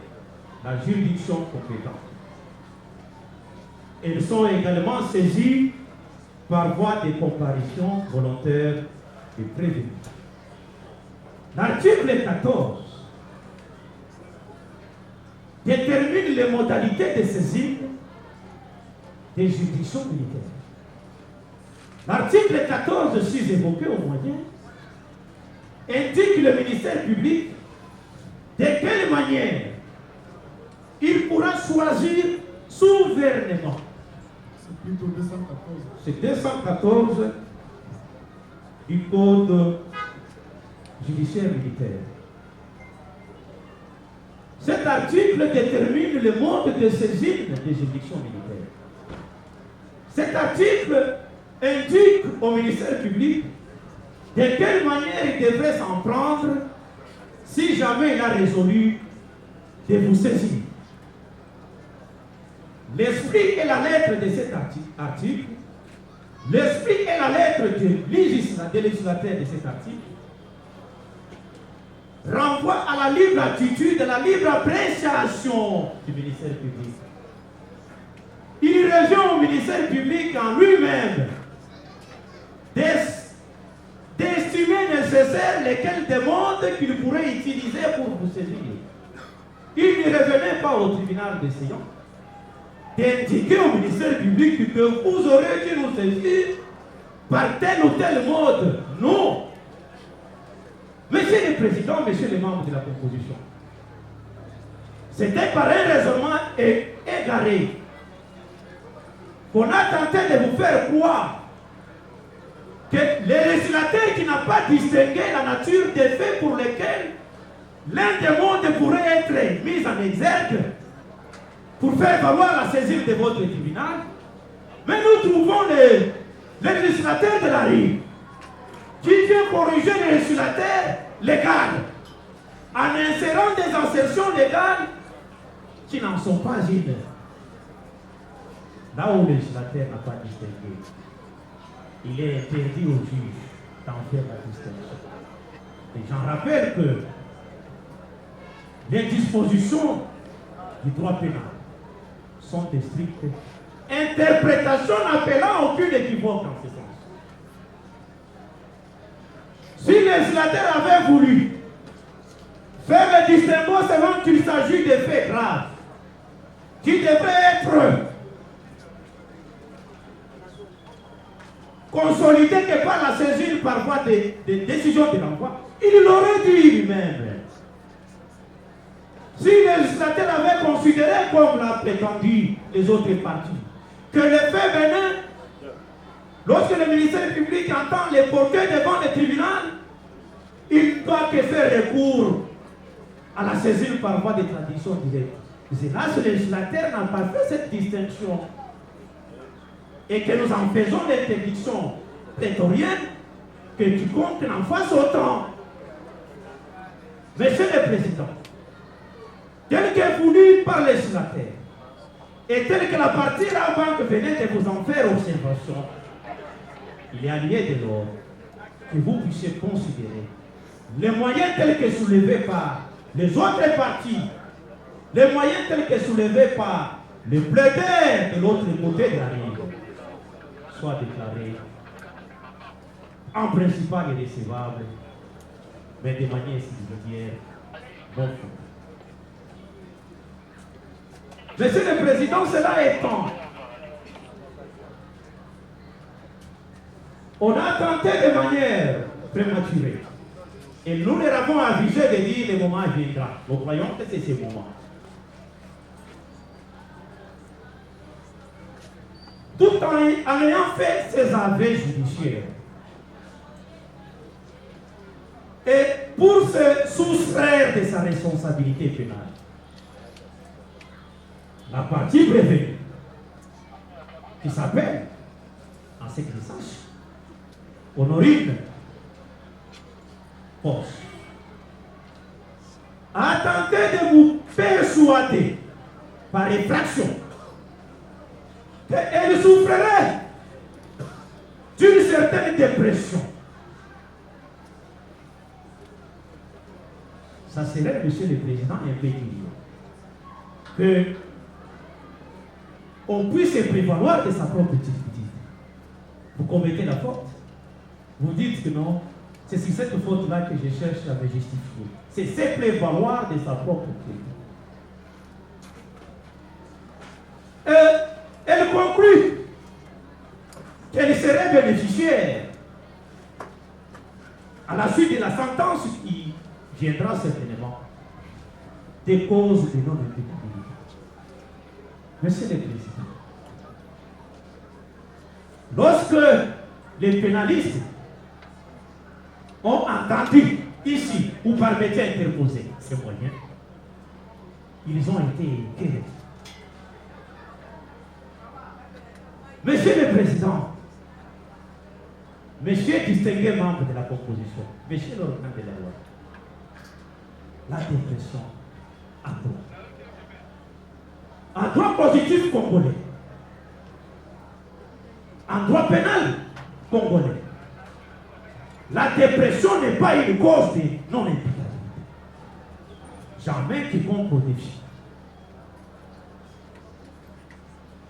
la juridiction compétente. Elles sont également saisies par voie de comparution volontaire et prévenue. L'article 14 détermine les modalités de saisine des juridictions militaires. L'article 14, 6 évoqué au moyen, indique le ministère public de quelle manière il pourra choisir souverainement. C'est plutôt 214. C'est 214 du Code judiciaire militaire. Cet article détermine le mode de saisine des juridictions militaires. Cet article indique au ministère public de quelle manière il devrait s'en prendre si jamais il a résolu de vous saisir. L'esprit et la lettre de cet article, l'esprit et la lettre du législateur de cet article renvoient à la libre attitude, à la libre appréciation du ministère public. Il revient au ministère public en lui-même d'estimer nécessaire lesquelles demandes qu'il pourrait utiliser pour vous saisir. Il ne revenait pas au tribunal des séances d'indiquer au ministère public que vous aurez dû nous saisir par tel ou tel mode. Non. Monsieur le Président, messieurs les membres de la composition, c'était par un raisonnement égaré qu'on a tenté de vous faire croire que le législateur qui n'a pas distingué la nature des faits pour lesquels l'un des mondes pourrait être mis en exergue pour faire valoir la saisine de votre tribunal, mais nous trouvons le législateur de la rive qui vient corriger le législateur légal en insérant des insertions légales qui n'en sont pas une. Là où le législateur n'a pas distingué, il est interdit au juge d'en faire la distinction. Et j'en rappelle que les dispositions du droit pénal sont des strictes interprétations n'appelant aucune équivoque dans ce sens. Si le législateur avait voulu faire le distinguo selon qu'il s'agit de faits graves, qui devraient être consolidés que par la saisine par voie de décision de l'envoi, il l'aurait dit lui-même. Si le législateur avait considéré, comme l'a prétendu les autres partis, que le fait venait, lorsque le ministère public entend les porter devant le tribunal, il ne doit que faire recours à la saisine par voie de tradition directe. C'est là que le législateur n'a pas fait cette distinction et que nous en faisons l'interdiction prétorienne, que tu comptes en face autant. Monsieur le Président, tel que voulu par le législateur, et tel que la partie avant que venait de vous en faire observation, il est allié de l'ordre que vous puissiez considérer les moyens tels que soulevés par les autres partis, les moyens tels que soulevés par les plaider de l'autre côté de la ligne, soient déclarés en principal irrécevables, mais de manière subsidiaire non fondée. Monsieur le Président, cela étant, on a tenté de manière prématurée, et nous leur avons avisé de dire le moment viendra. Nous croyons que c'est ce moment. Tout en ayant fait ses aveux judiciaires, et pour se soustraire de sa responsabilité pénale, la partie prévenue, qui s'appelle, en ce qu'il sache, Honorine Poche, a tenté de vous persuader par effraction qu'elle souffrirait d'une certaine dépression. Ça serait, Monsieur le Président, un peu dur que on puisse se prévaloir de sa propre utilité. Vous commettez la faute. Vous dites que non, c'est sur cette faute-là que je cherche à me justifier. C'est se prévaloir de sa propre utilité. Elle conclut qu'elle serait bénéficiaire à la suite de la sentence qui viendra certainement des causes de non-imputabilité. Monsieur le Président, lorsque les pénalistes ont entendu ici, ou par métier interposé, ces moyens, ils ont été éclairés. Monsieur le Président, Monsieur distingué membre de la composition, Monsieur l'organe de la loi, la dépression en droit. En droit positif congolais, en droit pénal congolais, la dépression n'est pas une cause de non-imputabilité. Jamais quiconque codifie.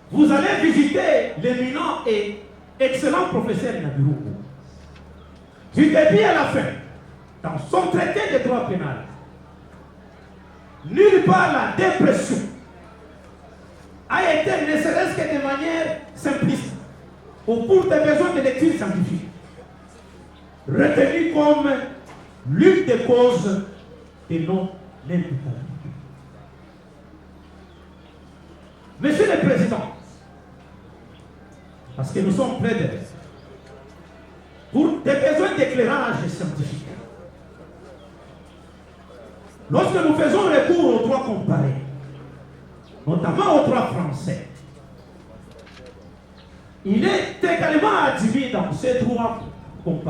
Vous allez visiter l'éminent et excellent professeur Nabiroukou. Du début à la fin, dans son traité de droit pénal, nulle part la dépression a été, ne serait-ce que de manière simpliste, ou pour des besoins de lecture scientifique, retenue comme l'une des causes de non-imputabilité. Monsieur le Président, parce que nous sommes près de pour des besoins d'éclairage scientifique, lorsque nous faisons recours aux droits comparés, notamment au droit français, il est également admis dans ces droits comparés